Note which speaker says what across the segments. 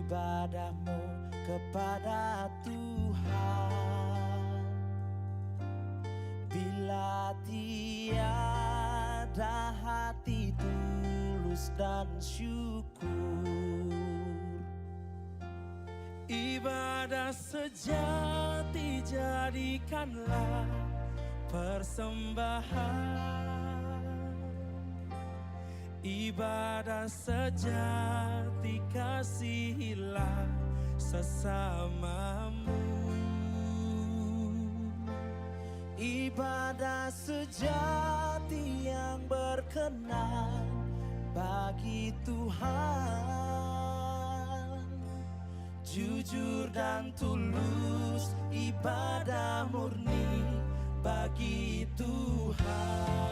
Speaker 1: ibadahmu kepada Tuhan. Bila tiada hati tulus dan syukur, ibadah sejati jadikanlah persembahan. Ibadah sejati kasihilah sesamamu. Ibadah sejati yang berkenan bagi Tuhan. Jujur dan tulus, ibadah murni bagi Tuhan.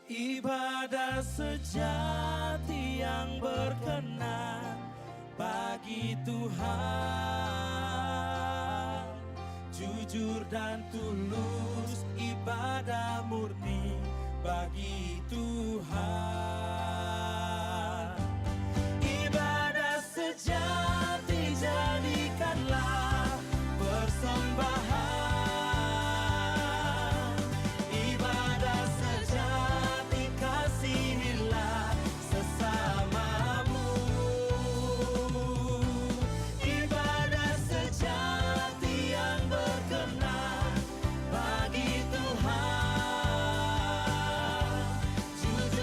Speaker 1: Ibadah sejati yang berkenan bagi Tuhan. Jujur dan tulus, ibadah murni bagi Tuhan. Ibadah sejati jadikanlah persembahan.
Speaker 2: Jujur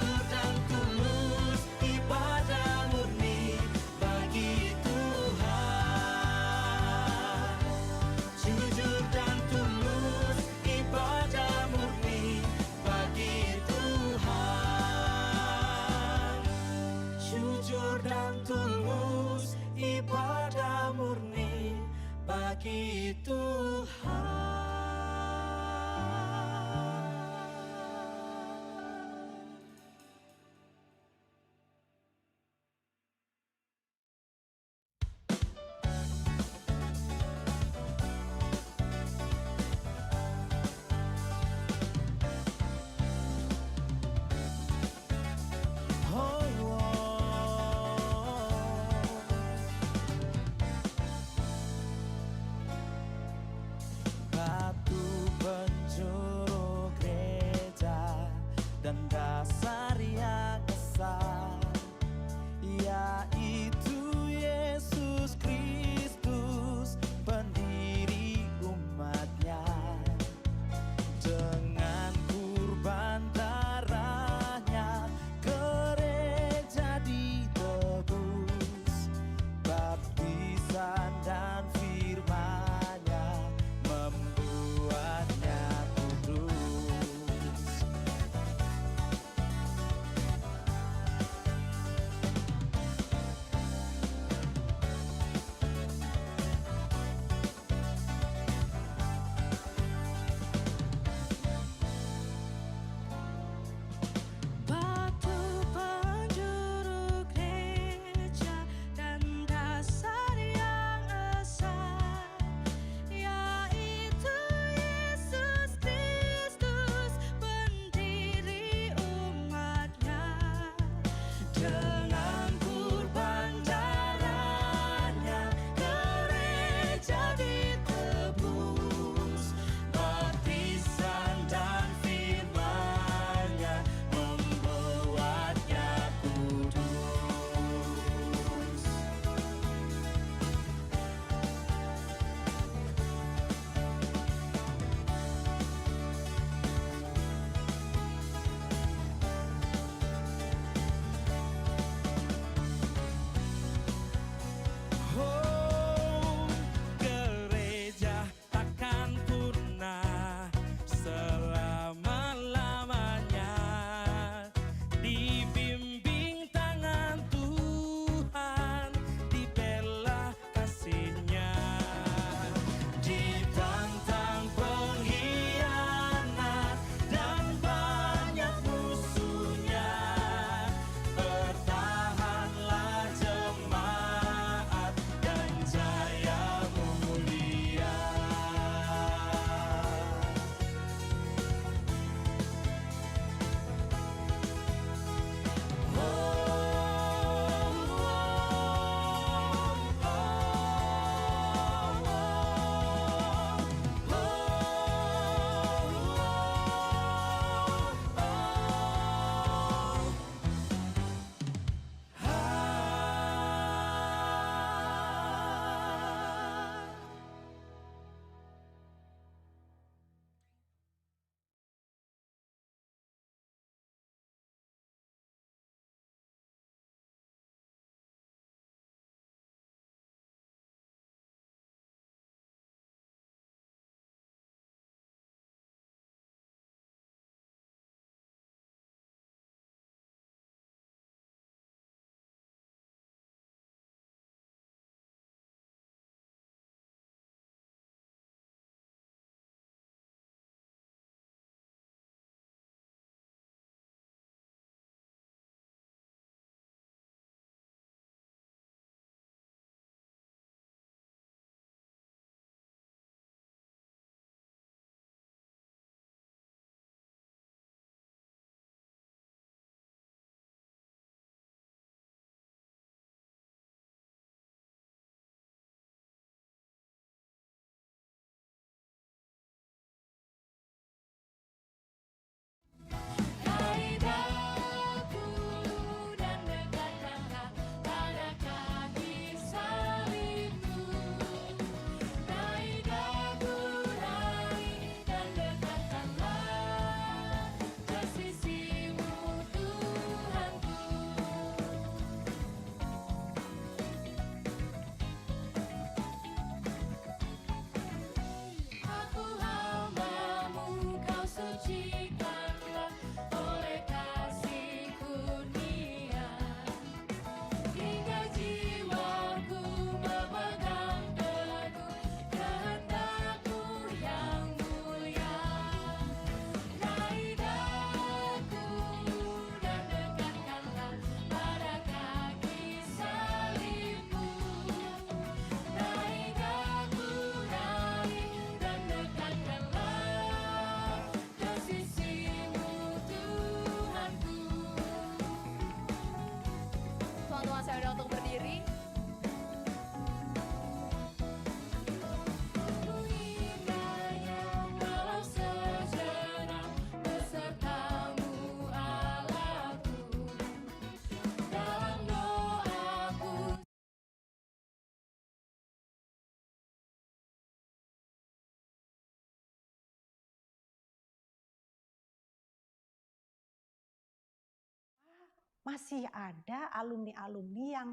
Speaker 2: masih ada alumni-alumni yang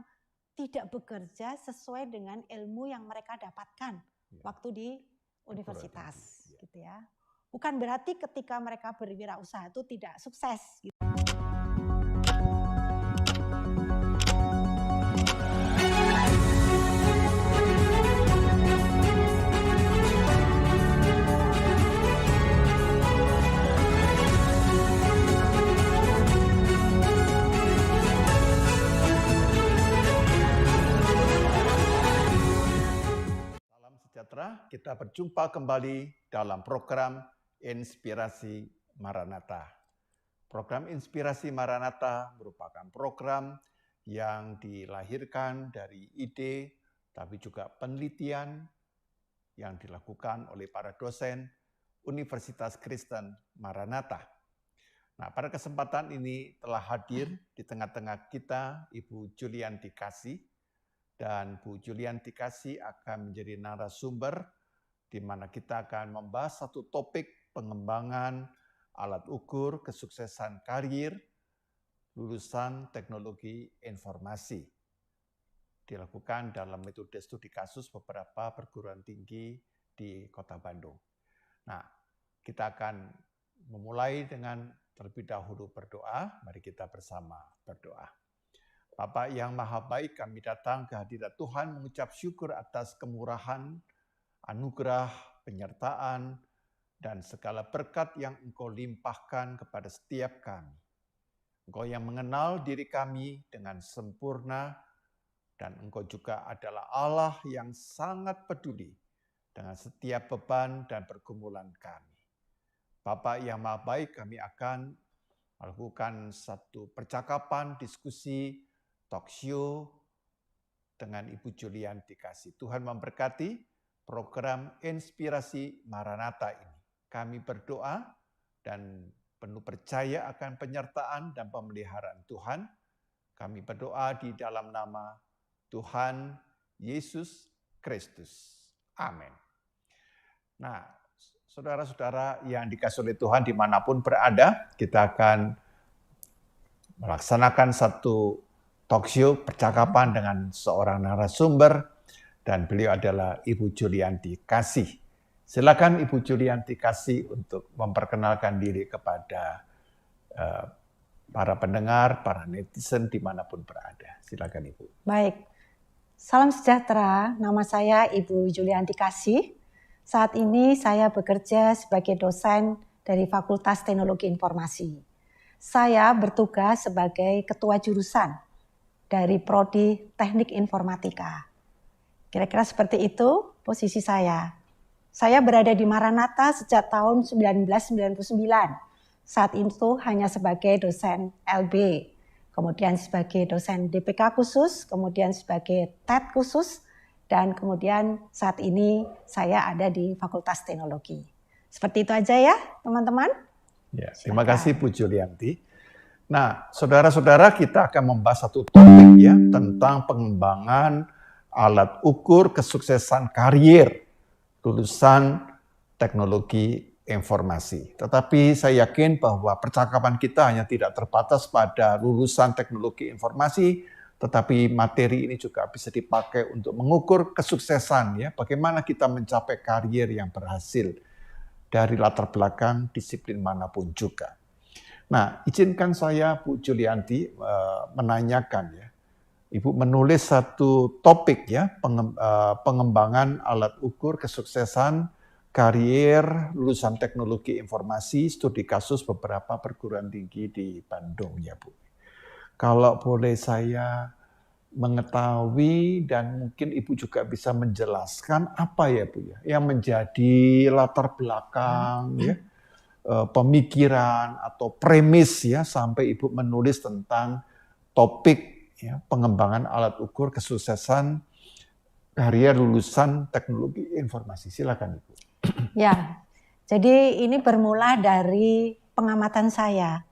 Speaker 2: tidak bekerja sesuai dengan ilmu yang mereka dapatkan waktu di universitas, gitu ya. Bukan berarti ketika mereka berwirausaha itu tidak sukses, gitu.
Speaker 3: Sejahtera, kita berjumpa kembali dalam program Inspirasi Maranatha. Program Inspirasi Maranatha merupakan program yang dilahirkan dari ide, tapi juga penelitian yang dilakukan oleh para dosen Universitas Kristen Maranatha. Nah, pada kesempatan ini telah hadir di tengah-tengah kita Ibu Julianti Kasih. Dan Bu Julianti Kasih akan menjadi narasumber di mana kita akan membahas satu topik pengembangan alat ukur kesuksesan karir lulusan teknologi informasi. Dilakukan dalam metode studi kasus beberapa perguruan tinggi di Kota Bandung. Nah, kita akan memulai dengan terlebih dahulu berdoa. Mari kita bersama berdoa. Bapa yang Maha Baik, kami datang ke hadirat Tuhan mengucap syukur atas kemurahan, anugerah, penyertaan, dan segala berkat yang Engkau limpahkan kepada setiap kami. Engkau yang mengenal diri kami dengan sempurna, dan Engkau juga adalah Allah yang sangat peduli dengan setiap beban dan pergumulan kami. Bapa yang Maha Baik, kami akan melakukan satu percakapan, diskusi, talk show dengan Ibu Julianti Kasih. Tuhan memberkati program Inspirasi Maranatha ini. Kami berdoa dan penuh percaya akan penyertaan dan pemeliharaan Tuhan. Kami berdoa di dalam nama Tuhan Yesus Kristus. Amin. Nah, saudara-saudara yang dikasihi oleh Tuhan dimanapun berada, kita akan melaksanakan satu talk show percakapan dengan seorang narasumber dan beliau adalah Ibu Julianti Kasih. Silakan Ibu Julianti Kasih untuk memperkenalkan diri kepada para pendengar, para netizen dimanapun berada. Silakan Ibu.
Speaker 2: Baik, salam sejahtera. Nama saya Ibu Julianti Kasih. Saat ini saya bekerja sebagai dosen dari Fakultas Teknologi Informasi. Saya bertugas sebagai ketua jurusan dari Prodi Teknik Informatika. Kira-kira seperti itu posisi saya. Saya berada di Maranatha sejak tahun 1999. Saat itu hanya sebagai dosen LB, kemudian sebagai dosen DPK khusus, kemudian sebagai TED khusus, dan kemudian saat ini saya ada di Fakultas Teknologi. Seperti itu aja ya teman-teman.
Speaker 3: Ya, terima kasih Bu Julianti. Nah, saudara-saudara, kita akan membahas satu topik ya tentang pengembangan alat ukur kesuksesan karir lulusan teknologi informasi. Tetapi saya yakin bahwa percakapan kita hanya tidak terbatas pada lulusan teknologi informasi, tetapi materi ini juga bisa dipakai untuk mengukur kesuksesan ya, bagaimana kita mencapai karir yang berhasil dari latar belakang disiplin manapun juga. Nah, izinkan saya Bu Julianti menanyakan ya, Ibu menulis satu topik ya, pengembangan alat ukur kesuksesan karier lulusan teknologi informasi studi kasus beberapa perguruan tinggi di Bandung ya Bu. Kalau boleh saya mengetahui dan mungkin Ibu juga bisa menjelaskan apa ya Bu ya, yang menjadi latar belakang ya, pemikiran atau premis ya sampai Ibu menulis tentang topik ya, pengembangan alat ukur kesuksesan karier lulusan teknologi informasi. Silakan Ibu.
Speaker 2: Ya, jadi ini bermula dari pengamatan saya.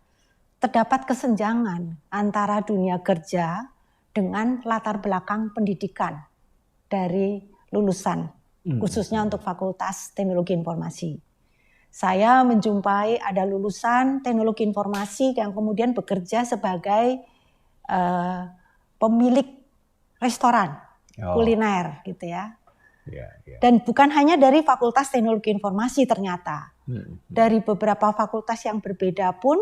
Speaker 2: Terdapat kesenjangan antara dunia kerja dengan latar belakang pendidikan dari lulusan, khususnya untuk Fakultas Teknologi Informasi. Saya menjumpai ada lulusan teknologi informasi yang kemudian bekerja sebagai eh, pemilik restoran kuliner gitu ya. Dan bukan hanya dari Fakultas Teknologi Informasi ternyata. Dari beberapa fakultas yang berbeda pun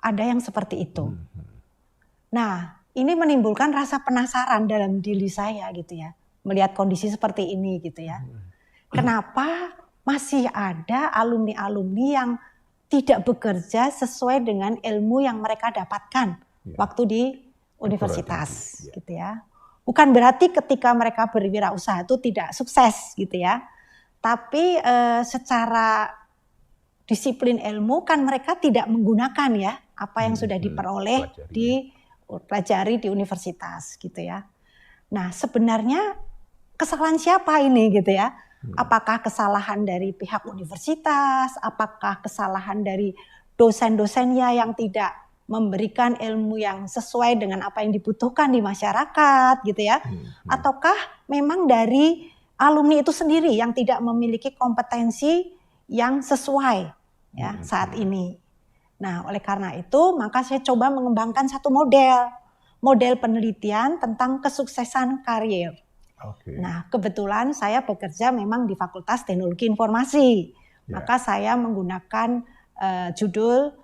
Speaker 2: ada yang seperti itu. Nah, ini menimbulkan rasa penasaran dalam diri saya gitu ya. Melihat kondisi seperti ini gitu ya. Kenapa masih ada alumni-alumni yang tidak bekerja sesuai dengan ilmu yang mereka dapatkan waktu di universitas gitu ya. Bukan berarti ketika mereka berwirausaha itu tidak sukses gitu ya. Tapi secara disiplin ilmu kan mereka tidak menggunakan ya apa yang sudah diperoleh dipelajari di universitas gitu ya. Nah, sebenarnya kesalahan siapa ini gitu ya? Apakah kesalahan dari pihak universitas? Apakah kesalahan dari dosen-dosennya yang tidak memberikan ilmu yang sesuai dengan apa yang dibutuhkan di masyarakat gitu ya? Ataukah memang dari alumni itu sendiri yang tidak memiliki kompetensi yang sesuai ya saat ini? Nah, oleh karena itu maka saya coba mengembangkan satu model penelitian tentang kesuksesan karir. Nah, kebetulan saya bekerja memang di Fakultas Teknologi Informasi. Maka saya menggunakan judul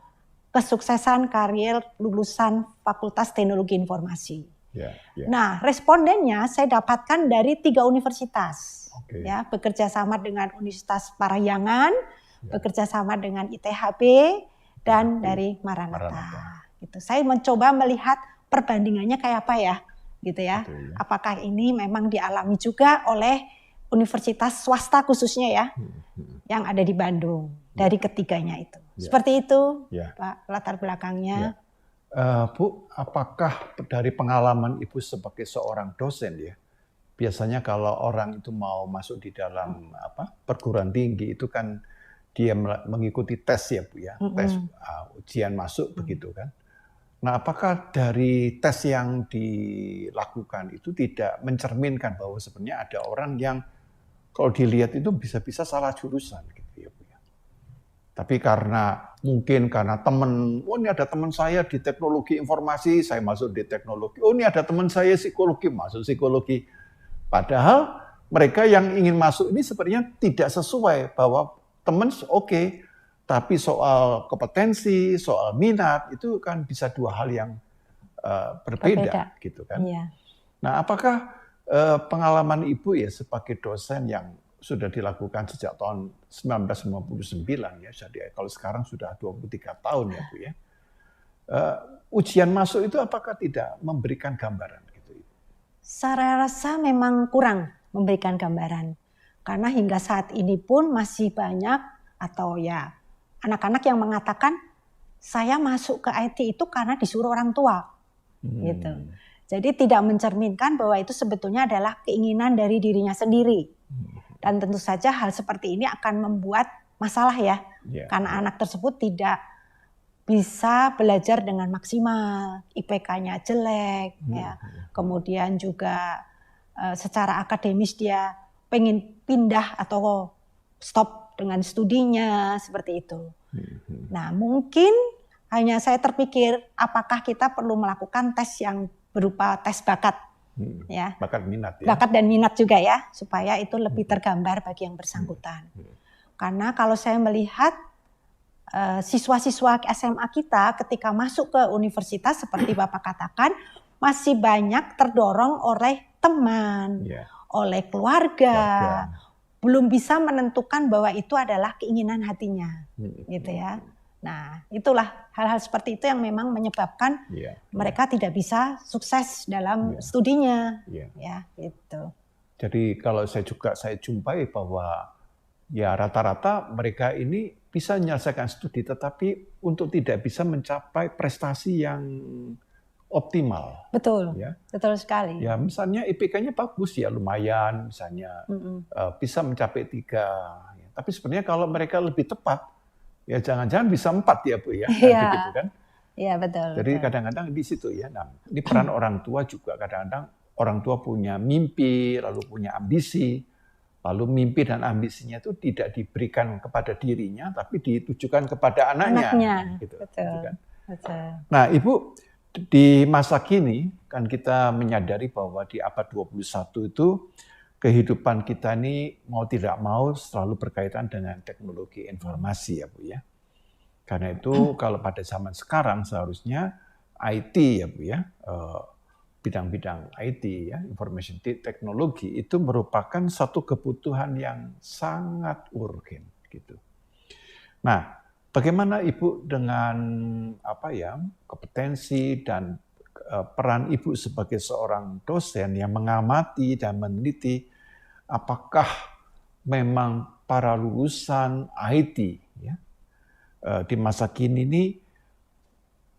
Speaker 2: kesuksesan karir lulusan Fakultas Teknologi Informasi. Nah, respondennya saya dapatkan dari 3 universitas. Ya, bekerja sama dengan Universitas Parahyangan, bekerja sama dengan ITHB, dan dari Maranatha. Gitu. Saya mencoba melihat perbandingannya kayak apa ya. Gitu ya. Apakah ini memang dialami juga oleh universitas swasta khususnya ya, yang ada di Bandung dari ketiganya itu. Seperti itu, Pak, latar belakangnya.
Speaker 3: Bu, apakah dari pengalaman Ibu sebagai seorang dosen ya, biasanya kalau orang itu mau masuk di dalam perguruan tinggi itu kan dia mengikuti tes ya Bu ya, tes ujian masuk begitu kan. Nah, apakah dari tes yang dilakukan itu tidak mencerminkan bahwa sebenarnya ada orang yang kalau dilihat itu bisa-bisa salah jurusan gitu ya Bu ya. Tapi mungkin karena teman, ini ada teman saya di teknologi informasi, saya masuk di teknologi. Oh, ini ada teman saya psikologi, masuk psikologi. Padahal mereka yang ingin masuk ini sebenarnya tidak sesuai, bahwa teman oke. Tapi soal kompetensi, soal minat itu kan bisa 2 hal yang berbeda gitu kan. Nah, apakah pengalaman Ibu ya sebagai dosen yang sudah dilakukan sejak tahun 1999 ya, jadi kalau sekarang sudah 23 tahun ya Bu ya. Ujian masuk itu apakah tidak memberikan gambaran gitu?
Speaker 2: Saya rasa memang kurang memberikan gambaran. Karena hingga saat ini pun masih banyak atau ya anak-anak yang mengatakan saya masuk ke IT itu karena disuruh orang tua, gitu. Jadi tidak mencerminkan bahwa itu sebetulnya adalah keinginan dari dirinya sendiri. Dan tentu saja hal seperti ini akan membuat masalah ya, karena anak tersebut tidak bisa belajar dengan maksimal, IPK-nya jelek, ya. Kemudian juga secara akademis dia pengen pindah atau stop dengan studinya seperti itu. Nah, mungkin hanya saya terpikir apakah kita perlu melakukan tes yang berupa tes bakat, ya,
Speaker 3: bakat minat, ya,
Speaker 2: bakat dan minat juga ya, supaya itu lebih tergambar bagi yang bersangkutan. Karena kalau saya melihat siswa-siswa SMA kita ketika masuk ke universitas seperti Bapak katakan masih banyak terdorong oleh teman, oleh keluarga. Belum bisa menentukan bahwa itu adalah keinginan hatinya, gitu ya. Nah, itulah hal-hal seperti itu yang memang menyebabkan mereka tidak bisa sukses dalam studinya, ya, gitu.
Speaker 3: Jadi kalau saya jumpai bahwa ya rata-rata mereka ini bisa menyelesaikan studi, tetapi untuk tidak bisa mencapai prestasi yang optimal.
Speaker 2: Betul,
Speaker 3: ya.
Speaker 2: Betul sekali.
Speaker 3: Ya, misalnya IPK-nya bagus ya, lumayan, misalnya bisa mencapai 3. Ya. Tapi sebenarnya kalau mereka lebih tepat, ya jangan-jangan bisa 4 ya Bu ya, gitu kan?
Speaker 2: Iya betul.
Speaker 3: Jadi kadang-kadang di situ ya, nah, ini peran orang tua juga kadang-kadang orang tua punya mimpi, lalu punya ambisi, lalu mimpi dan ambisinya itu tidak diberikan kepada dirinya, tapi ditujukan kepada anaknya.
Speaker 2: Gitu,
Speaker 3: betul. Gitu kan?
Speaker 2: Betul.
Speaker 3: Nah, Ibu di masa kini kan kita menyadari bahwa di abad 21 itu kehidupan kita ini mau tidak mau selalu berkaitan dengan teknologi informasi ya Bu ya. Karena itu kalau pada zaman sekarang seharusnya IT ya Bu ya, bidang-bidang IT ya, information technology itu merupakan satu kebutuhan yang sangat urgen gitu. Nah, bagaimana Ibu dengan kompetensi dan peran Ibu sebagai seorang dosen yang mengamati dan meneliti apakah memang para lulusan IT ya, di masa kini ini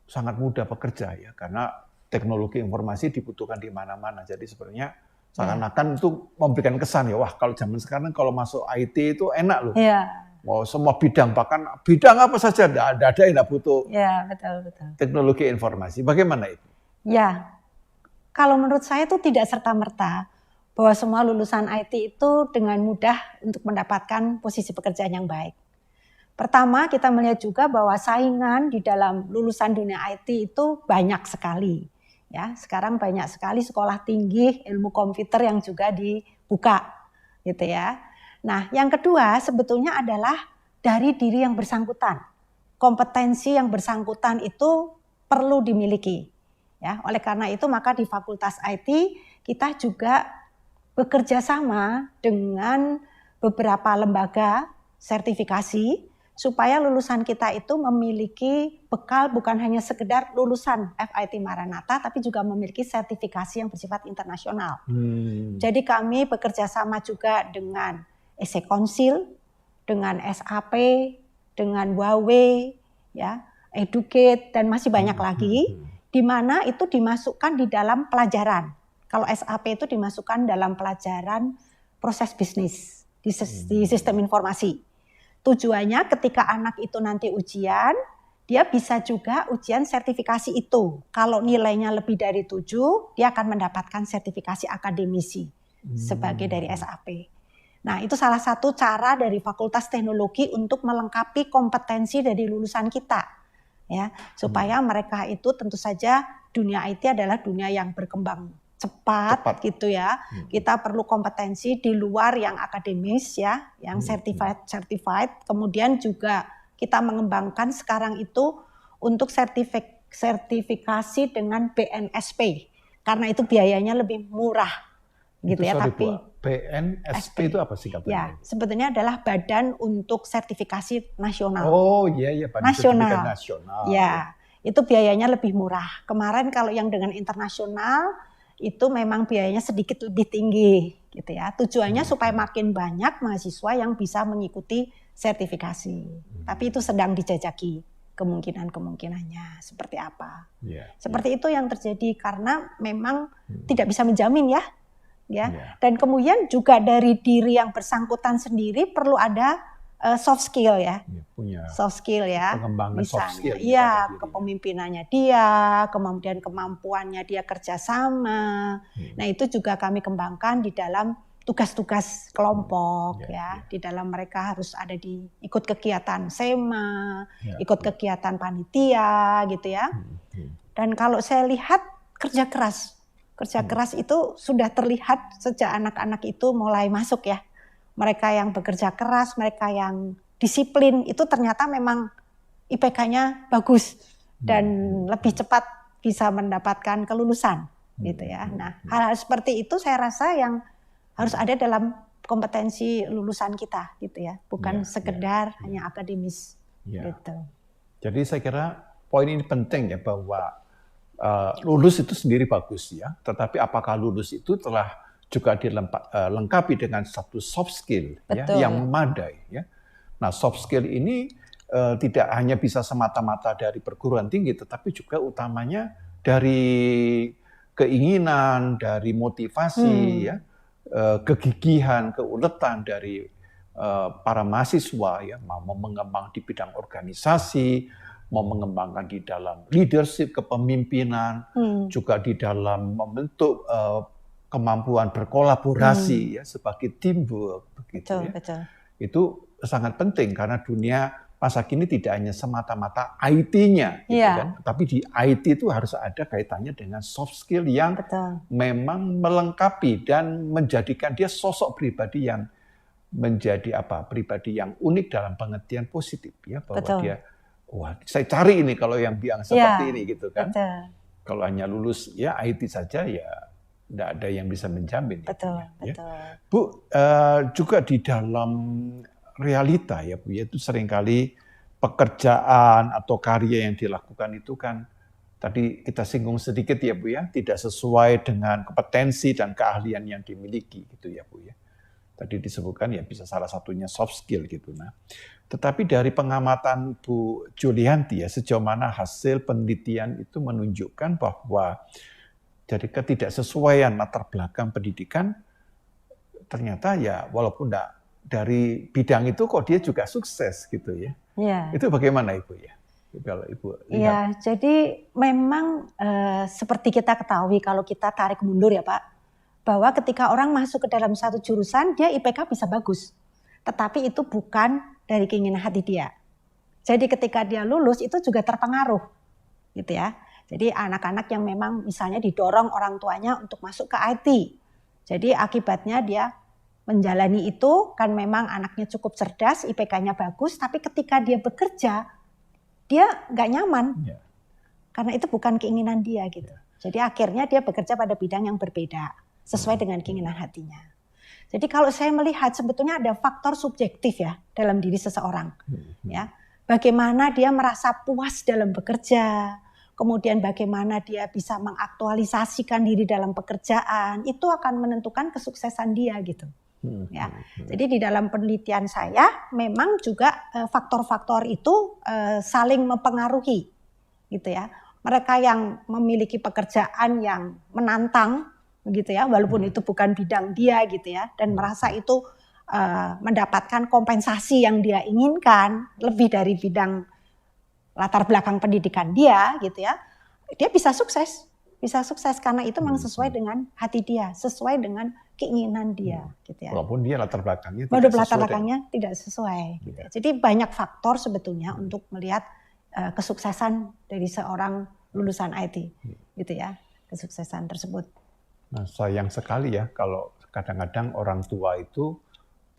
Speaker 3: sangat mudah bekerja ya, karena teknologi informasi dibutuhkan di mana-mana. Jadi sebenarnya seakan-akan itu memberikan kesan ya, wah kalau zaman sekarang kalau masuk IT itu enak loh.
Speaker 2: Ya.
Speaker 3: Mau semua bidang, bahkan bidang apa saja ada yang tidak butuh
Speaker 2: betul.
Speaker 3: teknologi informasi. Bagaimana itu?
Speaker 2: Ya, kalau menurut saya itu tidak serta-merta bahwa semua lulusan IT itu dengan mudah untuk mendapatkan posisi pekerjaan yang baik. Pertama, kita melihat juga bahwa saingan di dalam lulusan dunia IT itu banyak sekali. Ya, sekarang banyak sekali sekolah tinggi ilmu komputer yang juga dibuka, gitu ya. Nah, yang kedua sebetulnya adalah dari diri yang bersangkutan. Kompetensi yang bersangkutan itu perlu dimiliki. Ya, oleh karena itu maka di Fakultas IT kita juga bekerja sama dengan beberapa lembaga sertifikasi supaya lulusan kita itu memiliki bekal bukan hanya sekedar lulusan FIT Maranatha tapi juga memiliki sertifikasi yang bersifat internasional. Jadi kami bekerja sama juga dengan EC Council, dengan SAP, dengan Huawei, ya, Educate dan masih banyak lagi, di mana itu dimasukkan di dalam pelajaran. Kalau SAP itu dimasukkan dalam pelajaran proses bisnis di sistem informasi. Tujuannya ketika anak itu nanti ujian, dia bisa juga ujian sertifikasi itu. Kalau nilainya lebih dari 7, dia akan mendapatkan sertifikasi akademisi sebagai dari SAP. Nah, itu salah satu cara dari Fakultas Teknologi untuk melengkapi kompetensi dari lulusan kita. Ya, supaya mereka itu tentu saja dunia IT adalah dunia yang berkembang cepat. Gitu ya. Kita perlu kompetensi di luar yang akademis ya, yang certified. Kemudian juga kita mengembangkan sekarang itu untuk sertifikasi dengan BNSP. Karena itu biayanya lebih murah. Gitu
Speaker 3: itu
Speaker 2: ya,
Speaker 3: tapi BNSP itu apa sih katanya?
Speaker 2: Ya, sebetulnya adalah Badan untuk Sertifikasi Nasional.
Speaker 3: Oh iya, Badan Sertifikasi Nasional.
Speaker 2: Ya, itu biayanya lebih murah. Kemarin kalau yang dengan internasional itu memang biayanya sedikit lebih tinggi, gitu ya. Tujuannya supaya makin banyak mahasiswa yang bisa mengikuti sertifikasi. Tapi itu sedang dijajaki kemungkinannya seperti apa. Seperti itu yang terjadi karena memang tidak bisa menjamin ya. Dan kemudian juga dari diri yang bersangkutan sendiri perlu ada soft skill ya, soft skill ya,
Speaker 3: pengembangan soft skill,
Speaker 2: kepemimpinannya dia, kemudian kemampuannya dia kerjasama. Nah itu juga kami kembangkan di dalam tugas-tugas kelompok ya, di dalam mereka harus ada ikut kegiatan SEMA, ikut kegiatan panitia gitu ya. Dan kalau saya lihat kerja keras itu sudah terlihat sejak anak-anak itu mulai masuk ya. Mereka yang bekerja keras, mereka yang disiplin itu ternyata memang IPK-nya bagus dan lebih cepat bisa mendapatkan kelulusan gitu ya. Nah, hal-hal seperti itu saya rasa yang harus ada dalam kompetensi lulusan kita gitu ya, bukan sekedar hanya akademis gitu.
Speaker 3: Jadi saya kira poin ini penting ya bahwa lulus itu sendiri bagus ya, tetapi apakah lulus itu telah juga dilengkapi dengan satu soft skill ya, yang memadai ya. Nah, soft skill ini tidak hanya bisa semata-mata dari perguruan tinggi, tetapi juga utamanya dari keinginan, dari motivasi ya, kegigihan, keuletan dari para mahasiswa ya, mau mengembang di bidang organisasi, mau mengembangkan di dalam leadership, kepemimpinan, juga di dalam membentuk kemampuan berkolaborasi ya sebagai teamwork begitu ya. Betul. Itu sangat penting karena dunia masa kini tidak hanya semata-mata IT-nya, gitu
Speaker 2: Iya.
Speaker 3: kan? Tapi di IT itu harus ada kaitannya dengan soft skill yang
Speaker 2: Betul.
Speaker 3: memang melengkapi dan menjadikan dia sosok pribadi yang menjadi pribadi yang unik dalam pengertian positif, ya, bahwa
Speaker 2: Betul.
Speaker 3: dia, wah, saya cari ini kalau yang seperti ini, gitu kan?
Speaker 2: Betul.
Speaker 3: Kalau hanya lulus ya IT saja ya tidak ada yang bisa menjamin.
Speaker 2: Betul.
Speaker 3: Ya.
Speaker 2: Betul.
Speaker 3: Bu, juga di dalam realita ya Bu, itu seringkali pekerjaan atau karya yang dilakukan itu kan tadi kita singgung sedikit ya Bu ya, tidak sesuai dengan kompetensi dan keahlian yang dimiliki gitu ya Bu ya. Tadi disebutkan ya bisa salah satunya soft skill gitu. Nah, tetapi dari pengamatan Bu Julianti ya, sejauh mana hasil penelitian itu menunjukkan bahwa dari ketidaksesuaian latar belakang pendidikan ternyata ya walaupun enggak dari bidang itu kok dia juga sukses gitu ya.
Speaker 2: Iya.
Speaker 3: Itu bagaimana Ibu ya? Kalau Ibu lihat.
Speaker 2: Iya, jadi memang seperti kita ketahui kalau kita tarik mundur ya Pak, bahwa ketika orang masuk ke dalam satu jurusan dia IPK bisa bagus. Tetapi itu bukan dari keinginan hati dia. Jadi ketika dia lulus itu juga terpengaruh gitu ya. Jadi anak-anak yang memang misalnya didorong orang tuanya untuk masuk ke IT. Jadi akibatnya dia menjalani itu kan memang anaknya cukup cerdas, IPK-nya bagus, tapi ketika dia bekerja dia nggak nyaman.
Speaker 3: Ya.
Speaker 2: Karena itu bukan keinginan dia gitu. Jadi akhirnya dia bekerja pada bidang yang berbeda sesuai dengan keinginan hatinya. Jadi kalau saya melihat sebetulnya ada faktor subjektif ya dalam diri seseorang. Ya, bagaimana dia merasa puas dalam bekerja, kemudian bagaimana dia bisa mengaktualisasikan diri dalam pekerjaan, itu akan menentukan kesuksesan dia gitu. Ya, jadi di dalam penelitian saya memang juga faktor-faktor itu saling mempengaruhi, gitu ya. Mereka yang memiliki pekerjaan yang menantang, begitu ya, walaupun itu bukan bidang dia, gitu ya, dan merasa itu mendapatkan kompensasi yang dia inginkan lebih dari bidang latar belakang pendidikan dia, gitu ya, dia bisa sukses karena itu memang sesuai dengan hati dia, sesuai dengan keinginan dia, gitu ya.
Speaker 3: Walaupun dia latar belakangnya
Speaker 2: tidak sesuai. Gitu. Jadi banyak faktor sebetulnya untuk melihat kesuksesan dari seorang lulusan IT, gitu ya, kesuksesan tersebut.
Speaker 3: Nah, sayang sekali ya kalau kadang-kadang orang tua itu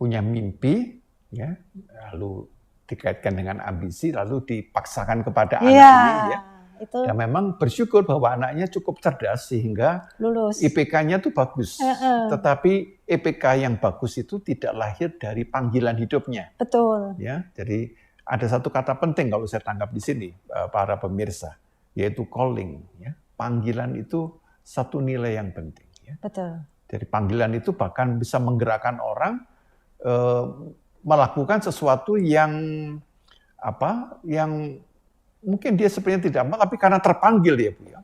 Speaker 3: punya mimpi, ya, lalu dikaitkan dengan ambisi, lalu dipaksakan kepada anak ini, ya.
Speaker 2: Itu.
Speaker 3: Dan memang bersyukur bahwa anaknya cukup cerdas sehingga
Speaker 2: lulus.
Speaker 3: IPK-nya tuh bagus. Tetapi IPK yang bagus itu tidak lahir dari panggilan hidupnya.
Speaker 2: Betul.
Speaker 3: Ya, jadi ada satu kata penting kalau saya tangkap di sini para pemirsa, yaitu calling. Ya. Panggilan itu satu nilai yang penting. Ya.
Speaker 2: Betul.
Speaker 3: Jadi panggilan itu bahkan bisa menggerakkan orang melakukan sesuatu yang mungkin dia sebenarnya tidak mau, tapi karena terpanggil ya Bu ya,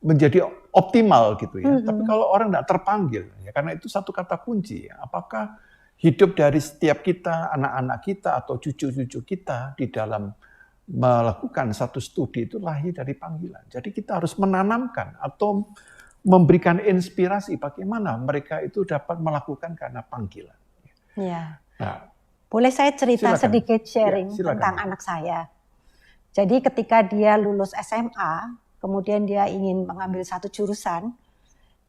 Speaker 3: menjadi optimal gitu ya. Tapi kalau orang tidak terpanggil, ya karena itu satu kata kunci. Ya. Apakah hidup dari setiap kita, anak-anak kita atau cucu-cucu kita di dalam melakukan satu studi itu lahir dari panggilan. Jadi kita harus menanamkan atau memberikan inspirasi bagaimana mereka itu dapat melakukan karena panggilan.
Speaker 2: Ya.
Speaker 3: Nah,
Speaker 2: boleh saya cerita sedikit sharing tentang anak saya. Jadi ketika dia lulus SMA, kemudian dia ingin mengambil satu jurusan,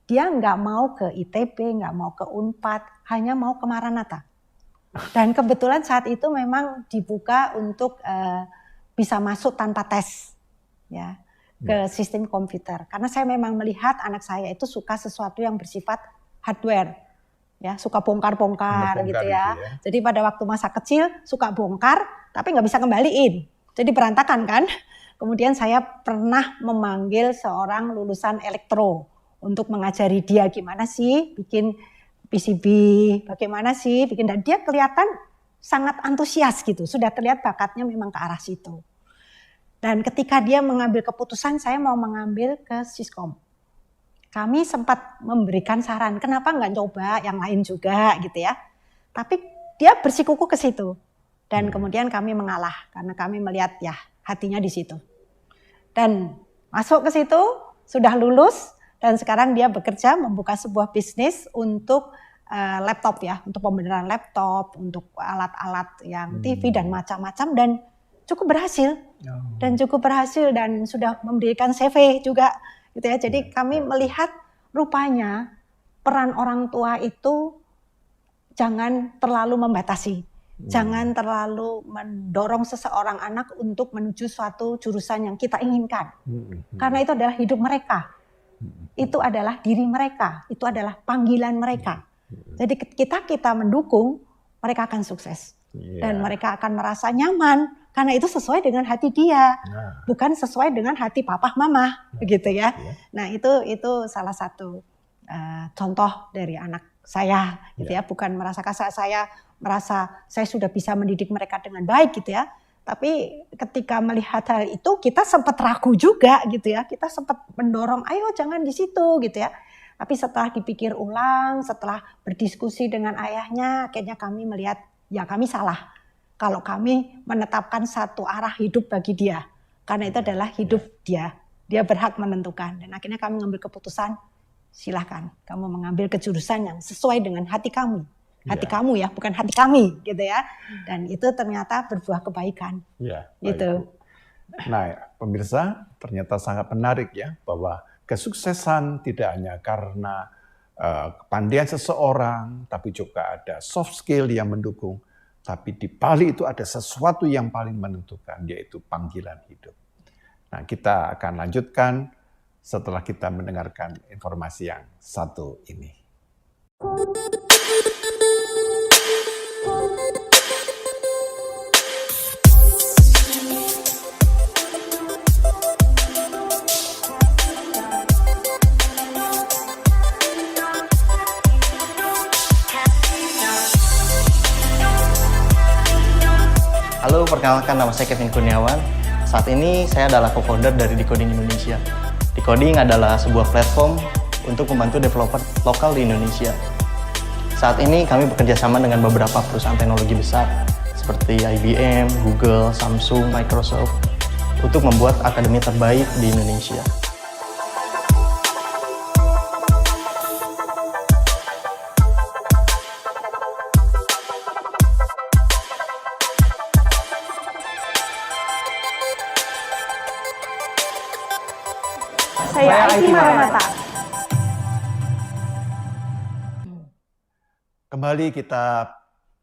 Speaker 2: dia nggak mau ke ITB, nggak mau ke Unpad, hanya mau ke Maranatha. Dan kebetulan saat itu memang dibuka untuk bisa masuk tanpa tes, ya, ke sistem komputer. Karena saya memang melihat anak saya itu suka sesuatu yang bersifat hardware, ya, suka bongkar-bongkar gitu ya. Jadi pada waktu masa kecil suka bongkar, tapi nggak bisa kembaliin. Jadi berantakan kan. Kemudian saya pernah memanggil seorang lulusan elektro untuk mengajari dia gimana sih bikin PCB, bagaimana sih bikin, dan dia kelihatan sangat antusias gitu. Sudah terlihat bakatnya memang ke arah situ. Dan ketika dia mengambil keputusan saya mau mengambil ke Siskom. Kami sempat memberikan saran, kenapa nggak coba yang lain juga gitu ya. Tapi dia bersikukuh ke situ. Dan kemudian kami mengalah karena kami melihat ya hatinya di situ. Dan masuk ke situ, sudah lulus dan sekarang dia bekerja membuka sebuah bisnis untuk laptop ya, untuk pembenaran laptop, untuk alat-alat yang TV dan macam-macam, dan cukup berhasil. Dan sudah mendirikan CV juga gitu ya. Jadi kami melihat rupanya peran orang tua itu jangan terlalu membatasi. Jangan terlalu mendorong seseorang anak untuk menuju suatu jurusan yang kita inginkan. Karena itu adalah hidup mereka. Itu adalah diri mereka. Itu adalah panggilan mereka. Jadi kita mendukung, mereka akan sukses. Dan mereka akan merasa nyaman. Karena itu sesuai dengan hati dia. Bukan sesuai dengan hati papa mama. Begitu ya. Nah itu salah satu contoh dari anak saya gitu ya. Bukan merasakan saya merasa saya sudah bisa mendidik mereka dengan baik gitu ya. Tapi ketika melihat hal itu kita sempat ragu juga gitu ya. Kita sempat mendorong, ayo jangan di situ gitu ya. Tapi setelah dipikir ulang, setelah berdiskusi dengan ayahnya, akhirnya kami melihat ya kami salah. Kalau kami menetapkan satu arah hidup bagi dia. Karena itu adalah hidup dia. Dia berhak menentukan. Dan akhirnya kami mengambil keputusan, silahkan kamu mengambil kejurusan yang sesuai dengan hati kamu. Hati kamu ya, bukan hati kami gitu ya. Dan itu ternyata berbuah kebaikan. Gitu.
Speaker 3: Nah, pemirsa, ternyata sangat menarik ya bahwa kesuksesan tidak hanya karena kepandaian seseorang, tapi juga ada soft skill yang mendukung. Tapi di balik itu ada sesuatu yang paling menentukan, yaitu panggilan hidup. Nah, kita akan lanjutkan setelah kita mendengarkan informasi yang satu ini.
Speaker 4: Halo, perkenalkan nama saya Kevin Kurniawan. Saat ini saya adalah co-founder dari Decoding Indonesia. Decoding adalah sebuah platform untuk membantu developer lokal di Indonesia. Saat ini kami bekerja sama dengan beberapa perusahaan teknologi besar seperti IBM, Google, Samsung, Microsoft untuk membuat akademi terbaik di Indonesia.
Speaker 2: Saya IT Maranatha.
Speaker 3: Kembali kita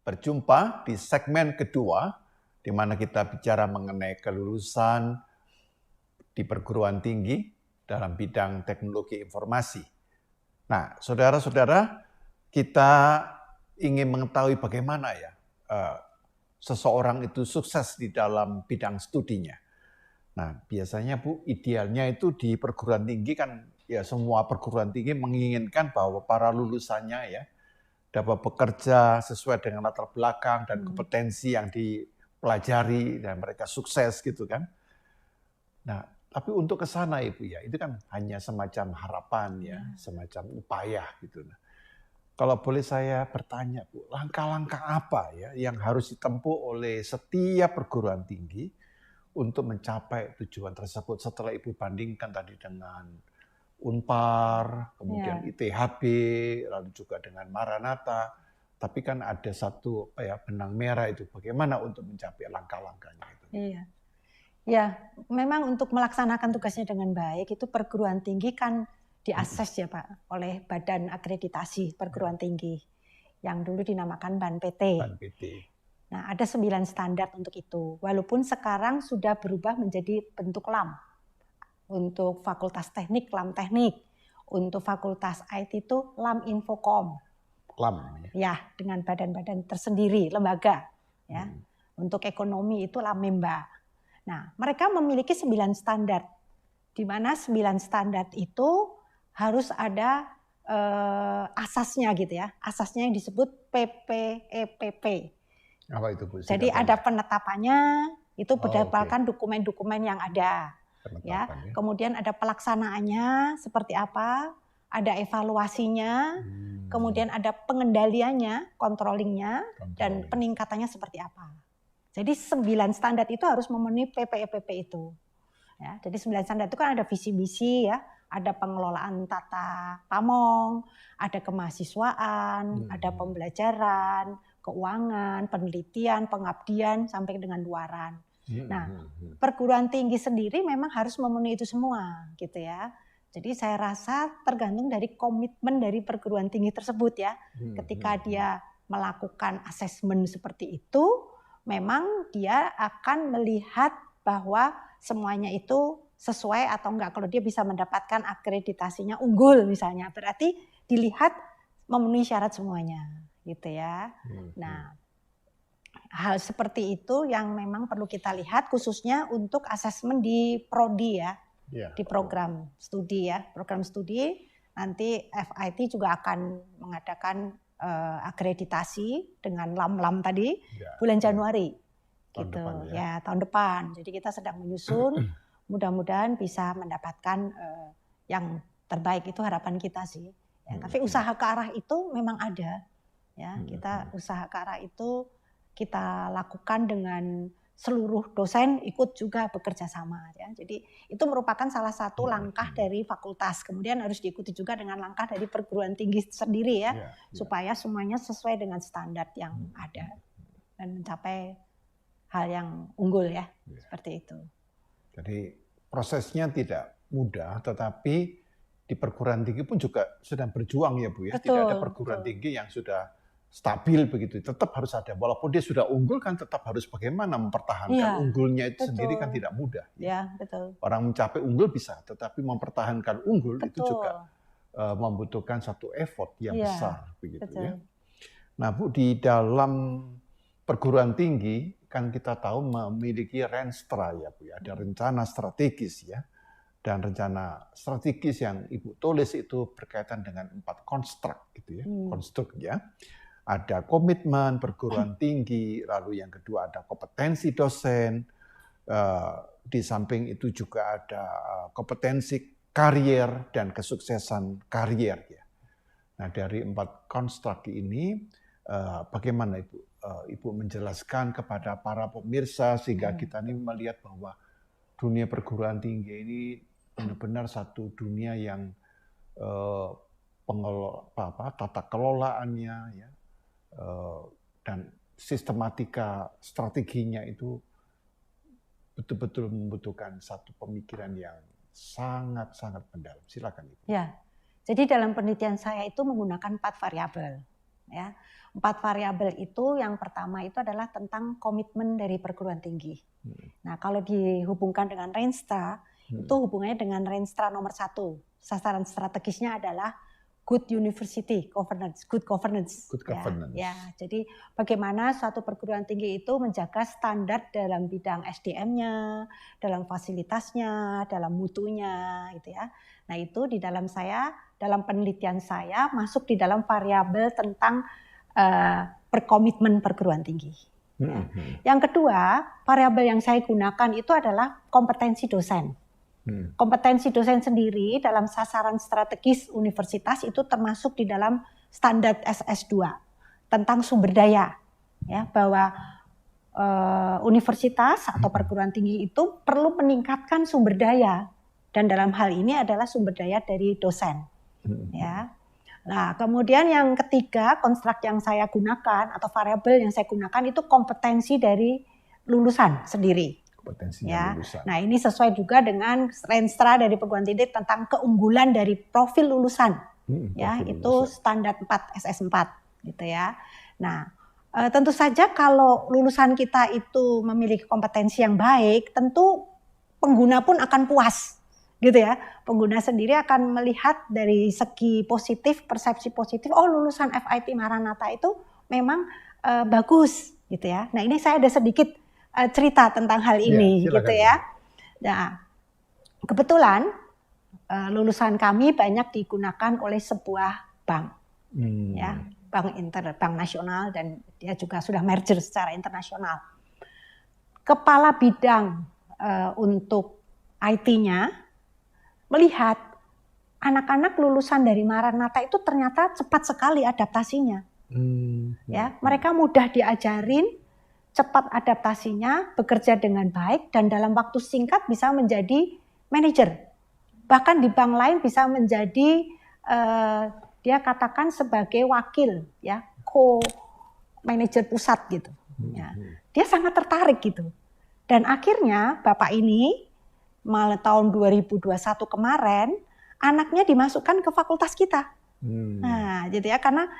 Speaker 3: berjumpa di segmen kedua, di mana kita bicara mengenai kelulusan di perguruan tinggi dalam bidang teknologi informasi. Nah, saudara-saudara, kita ingin mengetahui bagaimana ya seseorang itu sukses di dalam bidang studinya. Nah, biasanya Bu, idealnya itu di perguruan tinggi kan ya semua perguruan tinggi menginginkan bahwa para lulusannya ya dapat bekerja sesuai dengan latar belakang dan kompetensi yang dipelajari dan mereka sukses gitu kan. Nah, tapi untuk ke sana Ibu ya, itu kan hanya semacam harapan ya, semacam upaya gitu. Nah, kalau boleh saya bertanya Bu, langkah-langkah apa ya yang harus ditempuh oleh setiap perguruan tinggi untuk mencapai tujuan tersebut setelah Ibu bandingkan tadi dengan Unpar, kemudian ITHB, lalu juga dengan Maranatha, tapi kan ada satu benang merah itu bagaimana untuk mencapai langkah-langkahnya itu.
Speaker 2: Iya. Ya, memang untuk melaksanakan tugasnya dengan baik itu perguruan tinggi kan diakses ya Pak oleh Badan Akreditasi Perguruan Tinggi yang dulu dinamakan BANPT. Nah, ada 9 standar untuk itu. Walaupun sekarang sudah berubah menjadi bentuk LAM. Untuk fakultas teknik, LAM teknik. Untuk fakultas IT itu LAM Infocom.
Speaker 3: LAM.
Speaker 2: Ya, dengan badan-badan tersendiri, lembaga. Ya. Untuk ekonomi itu LAM Memba. Nah, mereka memiliki 9 standar. Di mana 9 standar itu harus ada asasnya gitu ya. Asasnya yang disebut PPEPP.
Speaker 3: Apa itu Bu?
Speaker 2: Jadi ada penetapannya itu berdasarkan dokumen-dokumen yang ada, ya. Kemudian ada pelaksanaannya seperti apa, ada evaluasinya, kemudian ada pengendaliannya, controllingnya, dan peningkatannya seperti apa. Jadi 9 standar itu harus memenuhi PPEPP itu. Ya, jadi 9 standar itu kan ada visi misi ya, ada pengelolaan tata pamong, ada kemahasiswaan, ada pembelajaran, keuangan, penelitian, pengabdian, sampai dengan luaran. Nah, perguruan tinggi sendiri memang harus memenuhi itu semua, gitu ya. Jadi saya rasa tergantung dari komitmen dari perguruan tinggi tersebut ya. Ketika dia melakukan asesmen seperti itu, memang dia akan melihat bahwa semuanya itu sesuai atau enggak. Kalau dia bisa mendapatkan akreditasinya unggul misalnya, berarti dilihat memenuhi syarat semuanya, gitu ya. Nah, hal seperti itu yang memang perlu kita lihat khususnya untuk asesmen di prodi ya, di program studi ya. Program studi nanti FIT juga akan mengadakan akreditasi dengan LAM-LAM tadi bulan Januari gitu ya, tahun depan. Jadi kita sedang menyusun, mudah-mudahan bisa mendapatkan yang terbaik, itu harapan kita sih. Ya, tapi usaha ke arah itu memang ada ya, kita usaha ke arah itu kita lakukan dengan seluruh dosen ikut juga bekerja sama ya. Jadi itu merupakan salah satu langkah dari fakultas. Kemudian harus diikuti juga dengan langkah dari perguruan tinggi sendiri ya, supaya semuanya sesuai dengan standar yang ada dan mencapai hal yang unggul ya, seperti itu.
Speaker 3: Jadi prosesnya tidak mudah, tetapi di perguruan tinggi pun juga sedang berjuang ya Bu ya.
Speaker 2: Betul,
Speaker 3: tidak ada perguruan tinggi yang sudah stabil begitu, tetap harus ada. Walaupun dia sudah unggul kan tetap harus bagaimana mempertahankan unggulnya itu sendiri kan tidak mudah.
Speaker 2: Ya, betul.
Speaker 3: Orang mencapai unggul bisa, tetapi mempertahankan unggul itu juga membutuhkan satu effort yang besar begitu ya. Nah Bu, di dalam perguruan tinggi kan kita tahu memiliki Renstra ya Bu ya, ada rencana strategis ya. Dan rencana strategis yang Ibu tulis itu berkaitan dengan 4 konstruk gitu ya, konstruk ya. Ada komitmen perguruan tinggi, lalu yang kedua ada kompetensi dosen, di samping itu juga ada kompetensi karier dan kesuksesan karier ya. Nah dari 4 konstruk ini bagaimana Ibu menjelaskan kepada para pemirsa sehingga kita ini melihat bahwa dunia perguruan tinggi ini benar-benar satu dunia yang tata kelolaannya ya, dan sistematika strateginya itu betul-betul membutuhkan satu pemikiran yang sangat-sangat mendalam. Silakan Ibu.
Speaker 2: Ya, jadi dalam penelitian saya itu menggunakan 4 variabel. Ya, 4 variabel itu yang pertama itu adalah tentang komitmen dari perguruan tinggi. Nah, kalau dihubungkan dengan Renstra, itu hubungannya dengan Renstra nomor 1. Sasaran strategisnya adalah good university governance, good governance.
Speaker 3: Good governance.
Speaker 2: Ya, jadi bagaimana suatu perguruan tinggi itu menjaga standar dalam bidang SDM-nya, dalam fasilitasnya, dalam mutunya, gitu ya. Nah itu di dalam penelitian saya masuk di dalam variabel tentang berkomitmen perguruan tinggi. Ya. Yang kedua, variabel yang saya gunakan itu adalah kompetensi dosen. Kompetensi dosen sendiri dalam sasaran strategis universitas itu termasuk di dalam standar SS2 tentang sumber daya, ya, bahwa universitas atau perguruan tinggi itu perlu meningkatkan sumber daya, dan dalam hal ini adalah sumber daya dari dosen. Ya. Nah, kemudian yang ketiga, konstruk yang saya gunakan atau variabel yang saya gunakan itu kompetensi dari lulusan sendiri. Ya.
Speaker 3: Lulusan.
Speaker 2: Nah, ini sesuai juga dengan Renstra dari perguruan tinggi tentang keunggulan dari profil lulusan. Ya, itu lulusan. Standar 4 SS4 gitu ya. Nah, tentu saja kalau lulusan kita itu memiliki kompetensi yang baik, tentu pengguna pun akan puas. Gitu ya. Pengguna sendiri akan melihat dari segi positif, persepsi positif, oh lulusan FIT Maranatha itu memang bagus gitu ya. Nah, ini saya ada sedikit cerita tentang hal ini gitu ya. Nah, kebetulan lulusan kami banyak digunakan oleh sebuah bank, ya, bank nasional, dan dia juga sudah merger secara internasional. Kepala bidang untuk IT-nya melihat anak-anak lulusan dari Maranatha itu ternyata cepat sekali adaptasinya, ya, mereka mudah diajarin, cepat adaptasinya, bekerja dengan baik, dan dalam waktu singkat bisa menjadi manajer bahkan di bank lain bisa menjadi dia katakan sebagai wakil ya, co-manager pusat gitu. Ya. Dia sangat tertarik gitu. Dan akhirnya Bapak ini malah tahun 2021 kemarin anaknya dimasukkan ke fakultas kita. Nah, gitu ya, karena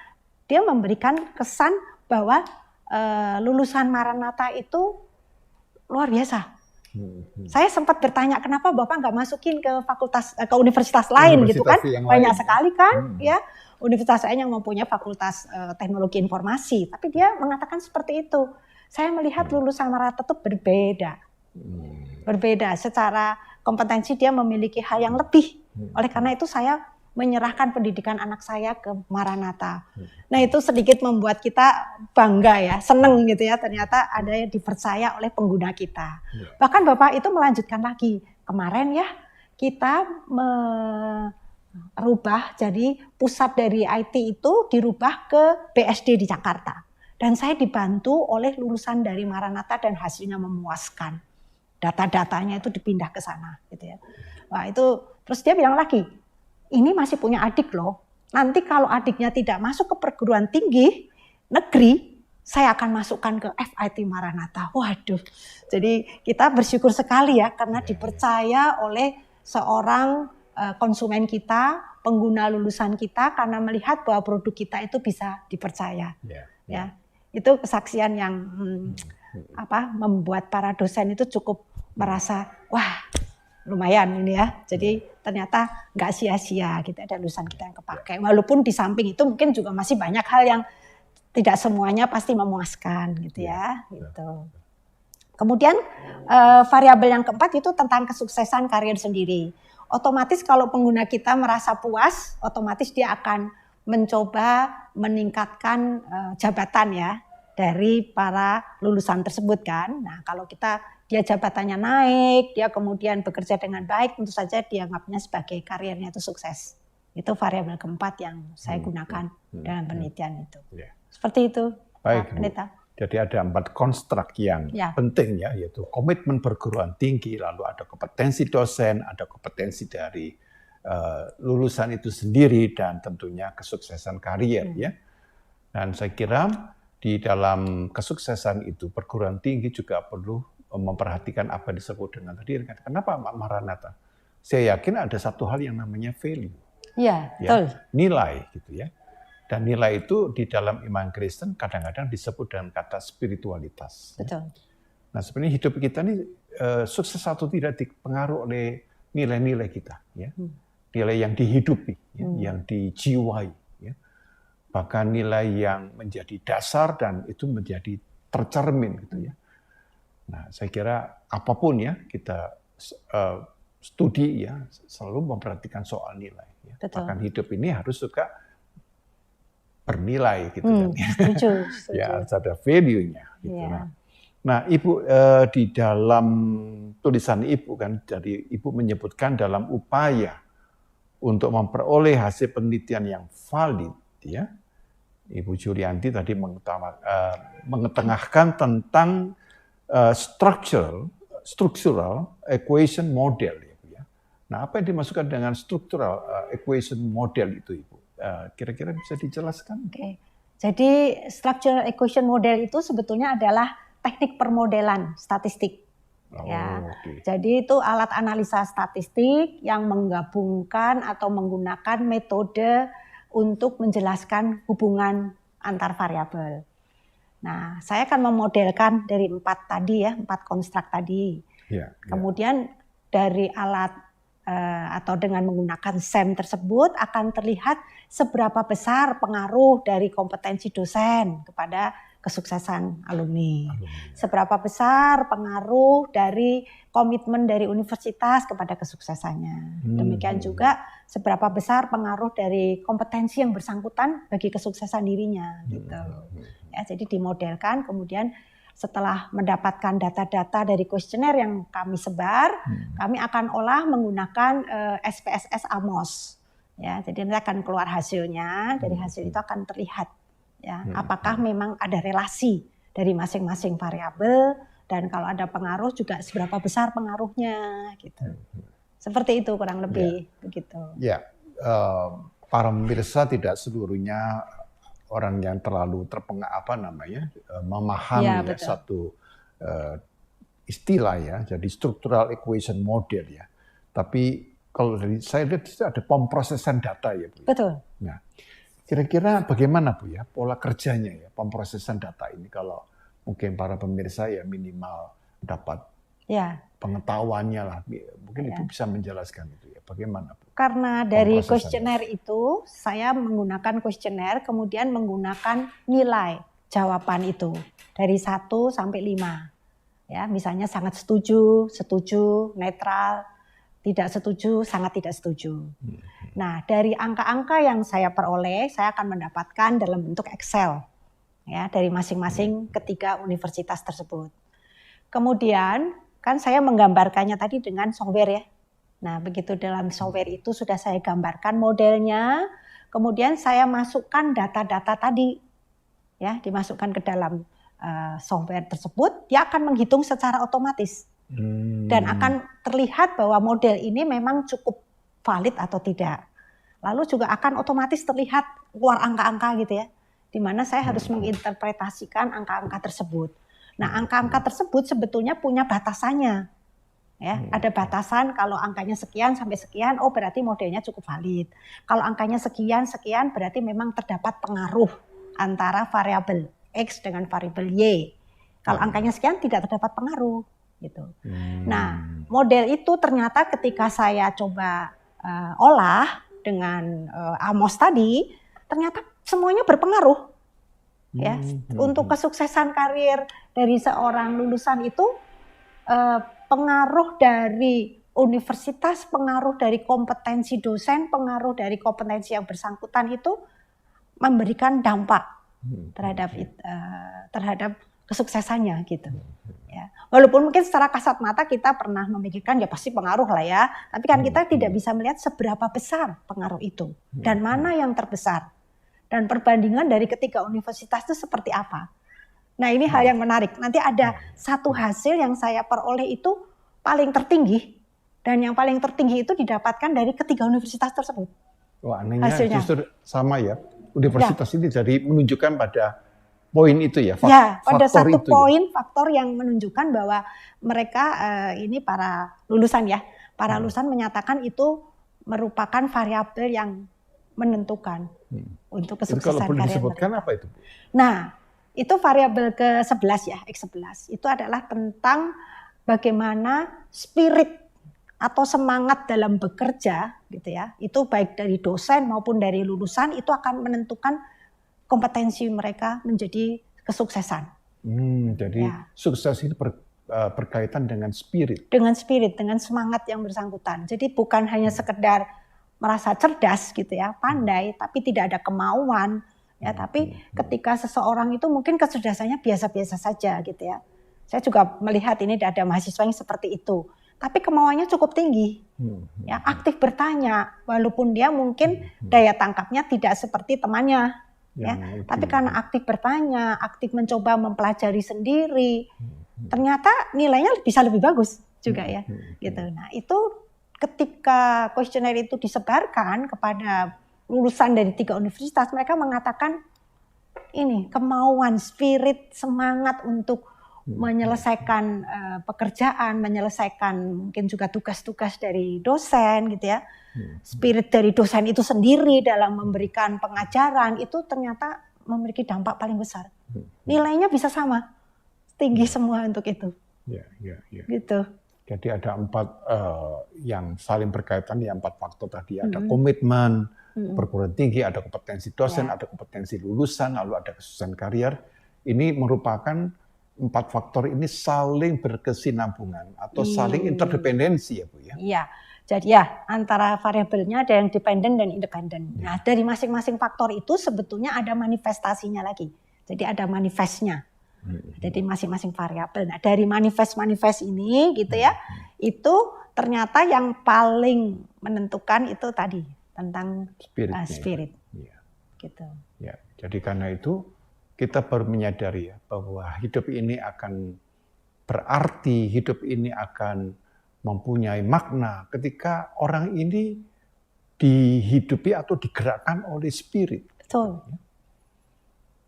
Speaker 2: dia memberikan kesan bahwa lulusan Maranatha itu luar biasa. Saya sempat bertanya kenapa Bapak nggak masukin ke fakultas ke universitas lain gitu kan? Banyak sekali kan ya universitas lain yang mempunyai fakultas teknologi informasi, tapi dia mengatakan seperti itu. Saya melihat lulusan Maranatha itu berbeda. Berbeda secara kompetensi, dia memiliki hal yang lebih. Oleh karena itu saya menyerahkan pendidikan anak saya ke Maranatha. Nah, itu sedikit membuat kita bangga ya, seneng gitu ya, ternyata ada yang dipercaya oleh pengguna kita. Bahkan Bapak itu melanjutkan lagi. Kemarin ya kita merubah, jadi pusat dari IT itu dirubah ke BSD di Jakarta. Dan saya dibantu oleh lulusan dari Maranatha dan hasilnya memuaskan. Data-datanya itu dipindah ke sana gitu ya. Wah, itu terus dia bilang lagi, ini masih punya adik loh. Nanti kalau adiknya tidak masuk ke perguruan tinggi negeri, saya akan masukkan ke FIT Maranatha. Waduh. Jadi kita bersyukur sekali ya karena dipercaya oleh seorang konsumen kita, pengguna lulusan kita, karena melihat bahwa produk kita itu bisa dipercaya. Ya. Itu kesaksian yang membuat para dosen itu cukup merasa wah lumayan ini ya. Jadi ternyata nggak sia-sia gitu, ada lulusan kita yang kepakai. Walaupun di samping itu mungkin juga masih banyak hal yang tidak semuanya pasti memuaskan gitu ya. Gitu. Kemudian variabel yang keempat itu tentang kesuksesan karir sendiri. Otomatis kalau pengguna kita merasa puas, otomatis dia akan mencoba meningkatkan jabatan ya dari para lulusan tersebut kan. Nah, kalau dia jabatannya naik, dia kemudian bekerja dengan baik, tentu saja dianggapnya sebagai karirnya itu sukses. Itu variabel keempat yang saya gunakan dalam penelitian itu. Seperti itu,
Speaker 3: Baik,
Speaker 2: Pak Pendeta.
Speaker 3: Jadi ada 4 konstruk yang penting ya, yaitu komitmen perguruan tinggi, lalu ada kompetensi dosen, ada kompetensi dari lulusan itu sendiri, dan tentunya kesuksesan karir ya. Dan saya kira di dalam kesuksesan itu perguruan tinggi juga perlu memperhatikan apa yang disebut dengan tadi. Kenapa Maranatha? Saya yakin ada satu hal yang namanya value.
Speaker 2: Iya, betul.
Speaker 3: Nilai gitu ya. Dan nilai itu di dalam iman Kristen kadang-kadang disebut dengan kata spiritualitas.
Speaker 2: Betul.
Speaker 3: Nah, sebenarnya hidup kita ini sukses atau tidak dipengaruhi oleh nilai-nilai kita ya. Nilai yang dihidupi, yang dijiwai ya. Bahkan nilai yang menjadi dasar dan itu menjadi tercermin gitu ya. Nah, saya kira apapun ya kita studi ya selalu memperhatikan soal nilai. Ya. Bahkan hidup ini harus juga bernilai gitu kan.
Speaker 2: Setuju.
Speaker 3: Ya harus ada value-nya. Gitu. Nah, Ibu di dalam tulisan Ibu kan, jadi Ibu menyebutkan dalam upaya untuk memperoleh hasil penelitian yang valid, ya. Ibu Julianti tadi mengetengahkan tentang structural equation model, ya. Nah, apa yang dimaksudkan dengan structural equation model itu, Ibu? Kira-kira bisa dijelaskan?
Speaker 2: Oke. Jadi structural equation model itu sebetulnya adalah teknik permodelan statistik. Jadi itu alat analisa statistik yang menggabungkan atau menggunakan metode untuk menjelaskan hubungan antar variabel. Nah, saya akan memodelkan dari 4 konstruk tadi. Kemudian dari alat atau dengan menggunakan SEM tersebut akan terlihat seberapa besar pengaruh dari kompetensi dosen kepada kesuksesan alumni. Seberapa besar pengaruh dari komitmen dari universitas kepada kesuksesannya. Demikian juga seberapa besar pengaruh dari kompetensi yang bersangkutan bagi kesuksesan dirinya gitu. Ya, jadi dimodelkan, kemudian setelah mendapatkan data-data dari kuesioner yang kami sebar, kami akan olah menggunakan SPSS AMOS. Ya, jadi nanti akan keluar hasilnya. Dari hasil itu akan terlihat ya, apakah memang ada relasi dari masing-masing variabel, dan kalau ada pengaruh juga seberapa besar pengaruhnya gitu. Seperti itu kurang lebih begitu.
Speaker 3: Ya, para pemirsa tidak seluruhnya orang yang terlalu memahami
Speaker 2: Ya,
Speaker 3: ya,
Speaker 2: betul.
Speaker 3: satu istilah ya, jadi structural equation model ya. Tapi kalau dari saya lihat itu ada pemrosesan data ya, Bu.
Speaker 2: Betul.
Speaker 3: Nah, kira-kira bagaimana Bu ya pola kerjanya ya pemrosesan data ini kalau mungkin para pemirsa ya minimal dapat
Speaker 2: Ya.
Speaker 3: pengetahuannya lah. Mungkin Ibu bisa menjelaskan itu ya. Bagaimana Bu?
Speaker 2: Karena dari
Speaker 3: Pemrosesan.
Speaker 2: kuesioner itu saya menggunakan kuesioner kemudian menggunakan nilai jawaban itu dari 1 sampai 5. Ya, misalnya sangat setuju, setuju, netral, tidak setuju, sangat tidak setuju. Nah, dari angka-angka yang saya peroleh, saya akan mendapatkan dalam bentuk Excel ya dari masing-masing ketiga universitas tersebut. Kemudian kan saya menggambarkannya tadi dengan software ya. Nah, begitu dalam software itu sudah saya gambarkan modelnya, kemudian saya masukkan data-data tadi ya, dimasukkan ke dalam software tersebut, dia akan menghitung secara otomatis. Dan akan terlihat bahwa model ini memang cukup valid atau tidak. Lalu juga akan otomatis terlihat keluar angka-angka gitu ya, di mana saya harus menginterpretasikan angka-angka tersebut. Nah, angka-angka tersebut sebetulnya punya batasannya. Ya, ada batasan kalau angkanya sekian sampai sekian, oh berarti modelnya cukup valid. Kalau angkanya sekian berarti memang terdapat pengaruh antara variabel X dengan variabel Y. Kalau angkanya sekian tidak terdapat pengaruh gitu. Nah, model itu ternyata ketika saya coba olah dengan Amos tadi, ternyata semuanya berpengaruh. Ya, untuk kesuksesan karir dari seorang lulusan itu pengaruh dari universitas, pengaruh dari kompetensi dosen, pengaruh dari kompetensi yang bersangkutan itu memberikan dampak terhadap kesuksesannya gitu. Ya. Walaupun mungkin secara kasat mata kita pernah memikirkan ya pasti pengaruh lah ya, tapi kan kita tidak bisa melihat seberapa besar pengaruh itu dan mana yang terbesar dan perbandingan dari ketiga universitas itu seperti apa. Nah, ini hal yang menarik. Nanti ada satu hasil yang saya peroleh itu paling tertinggi dan yang paling tertinggi itu didapatkan dari ketiga universitas tersebut.
Speaker 3: Wah, anehnya
Speaker 2: hasilnya.
Speaker 3: Justru sama ya. Universitas ini jadi menunjukkan pada poin itu ya,
Speaker 2: pada satu
Speaker 3: itu
Speaker 2: poin faktor yang menunjukkan bahwa mereka ini para lulusan ya, para lulusan menyatakan itu merupakan variabel yang menentukan untuk kesuksesan
Speaker 3: kalau boleh
Speaker 2: karir
Speaker 3: disebutkan
Speaker 2: mereka.
Speaker 3: apa itu?
Speaker 2: Nah, itu variabel ke-11 ya, X11. Itu adalah tentang bagaimana spirit atau semangat dalam bekerja gitu ya. Itu baik dari dosen maupun dari lulusan itu akan menentukan kompetensi mereka menjadi kesuksesan.
Speaker 3: Jadi sukses ini berkaitan dengan spirit.
Speaker 2: Dengan spirit, dengan semangat yang bersangkutan. Jadi bukan hanya sekedar merasa cerdas gitu ya, pandai, tapi tidak ada kemauan. Ya, tapi ketika seseorang itu mungkin kecerdasannya biasa-biasa saja gitu ya. Saya juga melihat ini ada mahasiswa yang seperti itu. Tapi kemauannya cukup tinggi. Ya, aktif bertanya walaupun dia mungkin daya tangkapnya tidak seperti temannya. Ya, tapi karena aktif bertanya, aktif mencoba mempelajari sendiri, ternyata nilainya bisa lebih bagus juga ya. Gitu. Nah, itu ketika kuesioner itu disebarkan kepada lulusan dari 3 universitas, mereka mengatakan ini kemauan, spirit, semangat untuk menyelesaikan pekerjaan, menyelesaikan mungkin juga tugas-tugas dari dosen gitu ya. Spirit dari dosen itu sendiri dalam memberikan pengajaran itu ternyata memiliki dampak paling besar. Nilainya bisa sama, tinggi semua untuk itu.
Speaker 3: Ya.
Speaker 2: Gitu.
Speaker 3: Jadi ada 4 yang saling berkaitan ya, 4 faktor tadi. Ada komitmen, perguruan tinggi, ada kompetensi dosen, ada kompetensi lulusan, lalu ada kesuksesan karier. Ini merupakan 4 faktor ini saling berkesinambungan atau saling interdependensi ya Bu ya.
Speaker 2: Iya. Jadi ya antara variabelnya ada yang dependen dan independen. Nah, dari masing-masing faktor itu sebetulnya ada manifestasinya lagi. Jadi ada manifestnya. Jadi masing-masing variabel. Nah, dari manifest ini gitu ya, itu ternyata yang paling menentukan itu tadi tentang spirit.
Speaker 3: Ya.
Speaker 2: Gitu.
Speaker 3: Ya, jadi karena itu kita baru menyadari ya bahwa hidup ini akan berarti, hidup ini akan mempunyai makna ketika orang ini dihidupi atau digerakkan oleh spirit.
Speaker 2: Betul.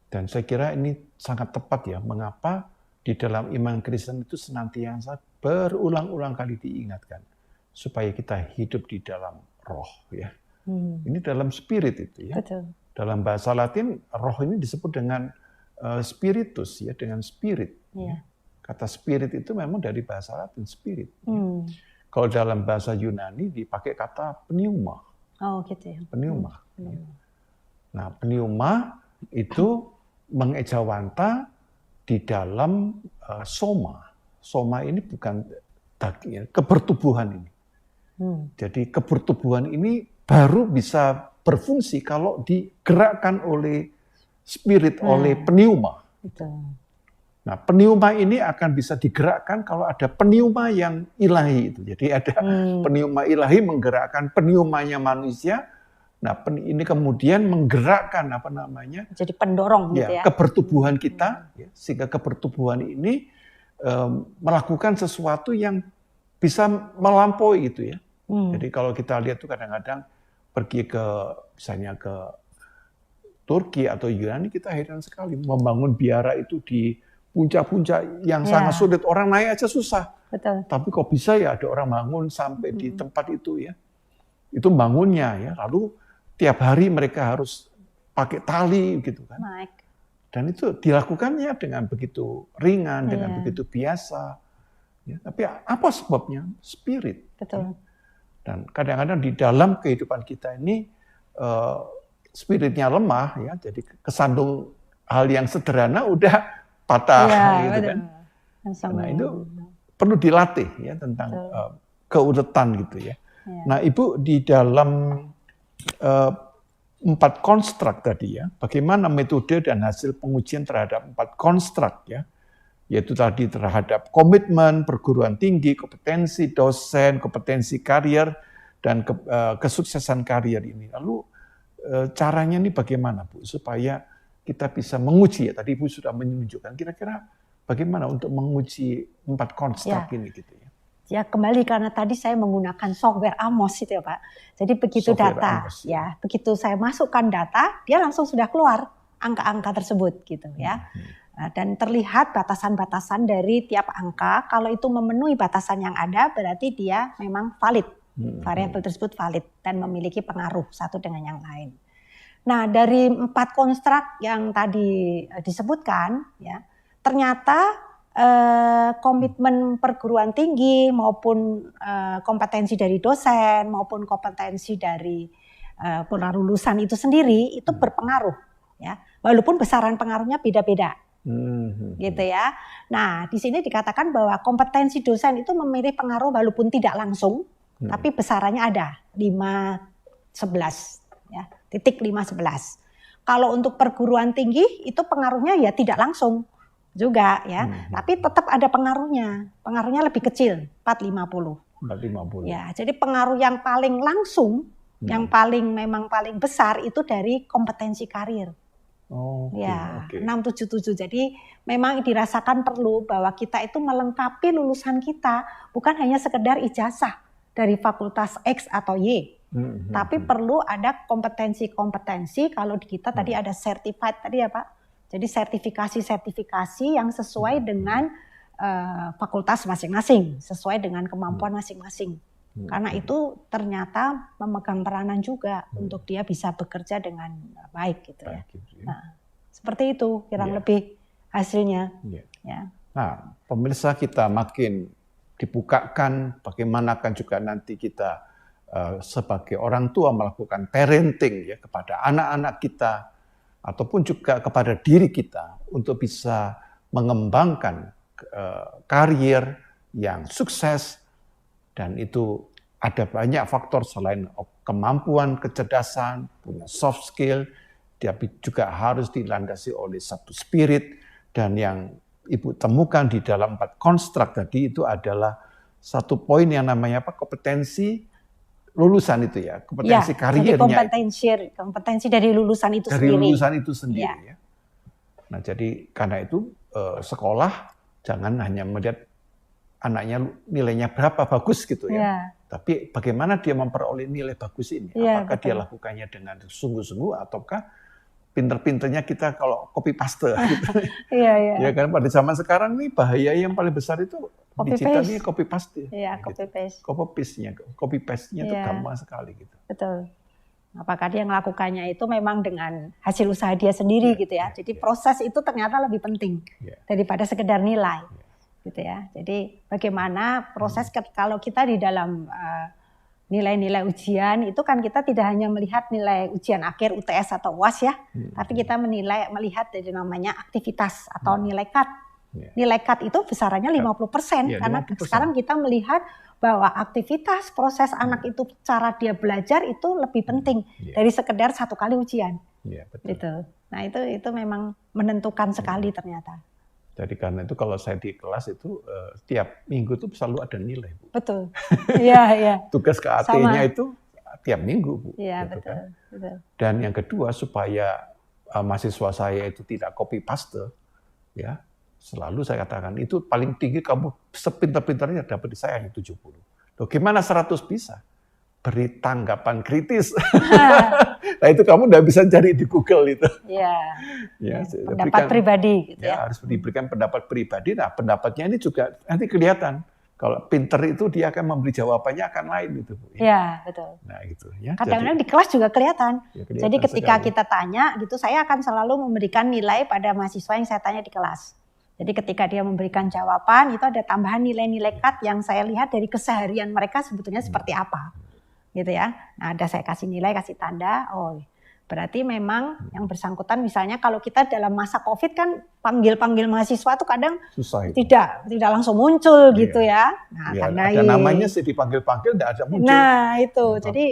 Speaker 3: Dan saya kira ini sangat tepat ya, mengapa di dalam iman Kristen itu senantiasa berulang-ulang kali diingatkan supaya kita hidup di dalam roh ya. Ini dalam spirit itu ya.
Speaker 2: Betul.
Speaker 3: Dalam bahasa Latin roh ini disebut dengan spiritus ya, dengan spirit.
Speaker 2: Iya.
Speaker 3: Kata spirit itu memang dari bahasa Latin spirit. Kalau dalam bahasa Yunani dipakai kata pneuma.
Speaker 2: Oh gitu ya.
Speaker 3: Pneuma. Nah, pneuma itu mengejawanta di dalam soma. Soma ini bukan daging, kebertubuhan ini. Jadi kebertubuhan ini baru bisa berfungsi kalau digerakkan oleh spirit, oleh pneuma.
Speaker 2: Betul.
Speaker 3: Nah, pneuma ini akan bisa digerakkan kalau ada pneuma yang ilahi itu. Jadi ada pneuma ilahi menggerakkan pneumanya manusia. Nah, ini kemudian menggerakkan
Speaker 2: Jadi pendorong gitu ya.
Speaker 3: kebertubuhan kita, ya, sehingga kebertubuhan ini melakukan sesuatu yang bisa melampaui itu ya. Jadi kalau kita lihat tuh kadang-kadang pergi ke misalnya ke Turki atau Yunani, kita heran sekali membangun biara itu di puncak-puncak yang sangat sulit, orang naik aja susah.
Speaker 2: Betul.
Speaker 3: Tapi kok bisa ya ada orang bangun sampai di tempat itu ya. Itu bangunnya ya. Lalu tiap hari mereka harus pakai tali gitu kan.
Speaker 2: Naik.
Speaker 3: Dan itu dilakukannya dengan begitu ringan, dengan begitu biasa. Ya, tapi apa sebabnya? Spirit.
Speaker 2: Betul.
Speaker 3: Dan kadang-kadang di dalam kehidupan kita ini spiritnya lemah ya, jadi kesandung hal yang sederhana udah patah gitu kan. Nah itu perlu dilatih ya tentang keuletan gitu ya. Nah Ibu di dalam 4 konstruk tadi ya, bagaimana metode dan hasil pengujian terhadap 4 konstruk ya, yaitu tadi terhadap komitmen, perguruan tinggi, kompetensi dosen, kompetensi karier, dan kesuksesan karier ini. Lalu caranya ini bagaimana Bu, supaya kita bisa menguji ya, tadi Ibu sudah menunjukkan, kira-kira bagaimana untuk menguji 4 konstruk ini gitu ya.
Speaker 2: Ya kembali karena tadi saya menggunakan software Amos itu ya Pak. Jadi begitu
Speaker 3: Software
Speaker 2: data,
Speaker 3: Amos.
Speaker 2: ya begitu saya masukkan data, dia langsung sudah keluar angka-angka tersebut gitu ya. Dan terlihat batasan-batasan dari tiap angka. Kalau itu memenuhi batasan yang ada, berarti dia memang valid. Variabel tersebut valid dan memiliki pengaruh satu dengan yang lain. Nah, dari 4 konstruk yang tadi disebutkan, ya, ternyata komitmen perguruan tinggi maupun kompetensi dari dosen maupun kompetensi dari lulusan itu sendiri itu berpengaruh, ya. Walaupun besaran pengaruhnya beda-beda. Gitu ya. Nah, di sini dikatakan bahwa kompetensi dosen itu memiliki pengaruh walaupun tidak langsung, tapi besarannya ada 5-11 ya, titik 5-11. Kalau untuk perguruan tinggi itu pengaruhnya ya tidak langsung juga ya, tapi tetap ada pengaruhnya. Pengaruhnya lebih kecil, 4-50.
Speaker 3: 4-50.
Speaker 2: Ya, jadi pengaruh yang paling langsung, yang memang paling besar itu dari kompetensi karir. Ya, 677. Jadi memang dirasakan perlu bahwa kita itu melengkapi lulusan kita, bukan hanya sekedar ijazah dari fakultas X atau Y. Tapi perlu ada kompetensi-kompetensi, kalau di kita tadi ada certified tadi ya Pak. Jadi sertifikasi-sertifikasi yang sesuai dengan fakultas masing-masing, sesuai dengan kemampuan masing-masing. Karena itu ternyata memegang peranan juga untuk dia bisa bekerja dengan baik gitu ya. Nah, seperti itu kurang lebih hasilnya. Ya.
Speaker 3: Nah, pemirsa kita makin dibukakan bagaimana kan juga nanti kita sebagai orang tua melakukan parenting ya kepada anak-anak kita ataupun juga kepada diri kita untuk bisa mengembangkan karier yang sukses. Dan itu ada banyak faktor selain kemampuan, kecerdasan, punya soft skill, tapi juga harus dilandasi oleh satu spirit. Dan yang Ibu temukan di dalam 4 konstruk tadi itu adalah satu poin yang namanya apa? Kompetensi lulusan itu ya, kompetensi kariernya.
Speaker 2: Jadi kompetensi dari lulusan itu
Speaker 3: dari
Speaker 2: sendiri.
Speaker 3: Lulusan itu sendiri ya. Nah jadi karena itu sekolah jangan hanya melihat anaknya nilainya berapa bagus gitu ya.
Speaker 2: Iya.
Speaker 3: Tapi bagaimana dia memperoleh nilai bagus ini?
Speaker 2: Iya,
Speaker 3: Apakah dia
Speaker 2: betul.
Speaker 3: lakukannya dengan sungguh-sungguh ataukah pinter-pinternya kita kalau copy paste gitu.
Speaker 2: Iya, iya.
Speaker 3: Ya kan pada zaman sekarang nih bahaya yang paling besar itu
Speaker 2: Copy
Speaker 3: digital
Speaker 2: paste.
Speaker 3: ini copy paste.
Speaker 2: Iya,
Speaker 3: Gitu.
Speaker 2: copy paste.
Speaker 3: Copy paste-nya itu
Speaker 2: Iya.
Speaker 3: gampang sekali gitu.
Speaker 2: Betul. Apakah dia melakukannya itu memang dengan hasil usaha dia sendiri gitu ya. Jadi proses itu ternyata lebih penting
Speaker 3: Iya.
Speaker 2: daripada sekedar nilai. Gitu ya. Jadi bagaimana proses kalau kita di dalam nilai-nilai ujian itu kan kita tidak hanya melihat nilai ujian akhir UTS atau UAS ya, tapi kita melihat dari namanya aktivitas atau nilai CAT.
Speaker 3: Iya.
Speaker 2: Nilai CAT itu besarannya 50%
Speaker 3: Iya,
Speaker 2: karena
Speaker 3: 50%.
Speaker 2: sekarang kita melihat bahwa aktivitas proses anak itu cara dia belajar itu lebih penting
Speaker 3: Iya.
Speaker 2: dari sekedar satu kali ujian.
Speaker 3: Iya, betul.
Speaker 2: Gitu. Nah itu memang menentukan sekali ternyata.
Speaker 3: Jadi karena itu kalau saya di kelas itu tiap minggu itu selalu ada nilai, Bu.
Speaker 2: Betul. Iya, iya.
Speaker 3: Tugas KAT-nya itu tiap minggu, Bu.
Speaker 2: Iya,
Speaker 3: Gitu
Speaker 2: betul.
Speaker 3: kan.
Speaker 2: Betul.
Speaker 3: Dan yang kedua supaya mahasiswa saya itu tidak copy paste, ya selalu saya katakan itu paling tinggi kamu sepintar-pintarnya dapat di saya hanya 70. Loh, gimana 100 bisa? Beri tanggapan kritis. Nah itu kamu udah bisa cari di Google itu.
Speaker 2: Iya.
Speaker 3: Ya,
Speaker 2: Pendapat pribadi gitu
Speaker 3: ya,
Speaker 2: ya.
Speaker 3: harus diberikan pendapat pribadi. Nah pendapatnya ini juga nanti kelihatan. Kalau pinter itu dia akan memberi jawabannya akan lain gitu, Bu.
Speaker 2: Iya, betul.
Speaker 3: Nah itu ya.
Speaker 2: Kadang-kadang di kelas juga kelihatan.
Speaker 3: Ya, kelihatan
Speaker 2: Jadi ketika
Speaker 3: sekali.
Speaker 2: kita tanya gitu, saya akan selalu memberikan nilai pada mahasiswa yang saya tanya di kelas. Jadi ketika dia memberikan jawaban, itu ada tambahan nilai-nilai CAT yang saya lihat dari keseharian mereka sebetulnya seperti apa. Gitu ya. Nah, ada saya kasih nilai, kasih tanda, oh berarti memang yang bersangkutan misalnya kalau kita dalam masa COVID kan panggil-panggil mahasiswa tuh kadang
Speaker 3: Susah itu.
Speaker 2: tidak langsung muncul
Speaker 3: Iya.
Speaker 2: gitu ya. Nah,
Speaker 3: Ya,
Speaker 2: karena
Speaker 3: ada namanya sih dipanggil-panggil tidak ada muncul.
Speaker 2: Nah itu,
Speaker 3: Ya,
Speaker 2: jadi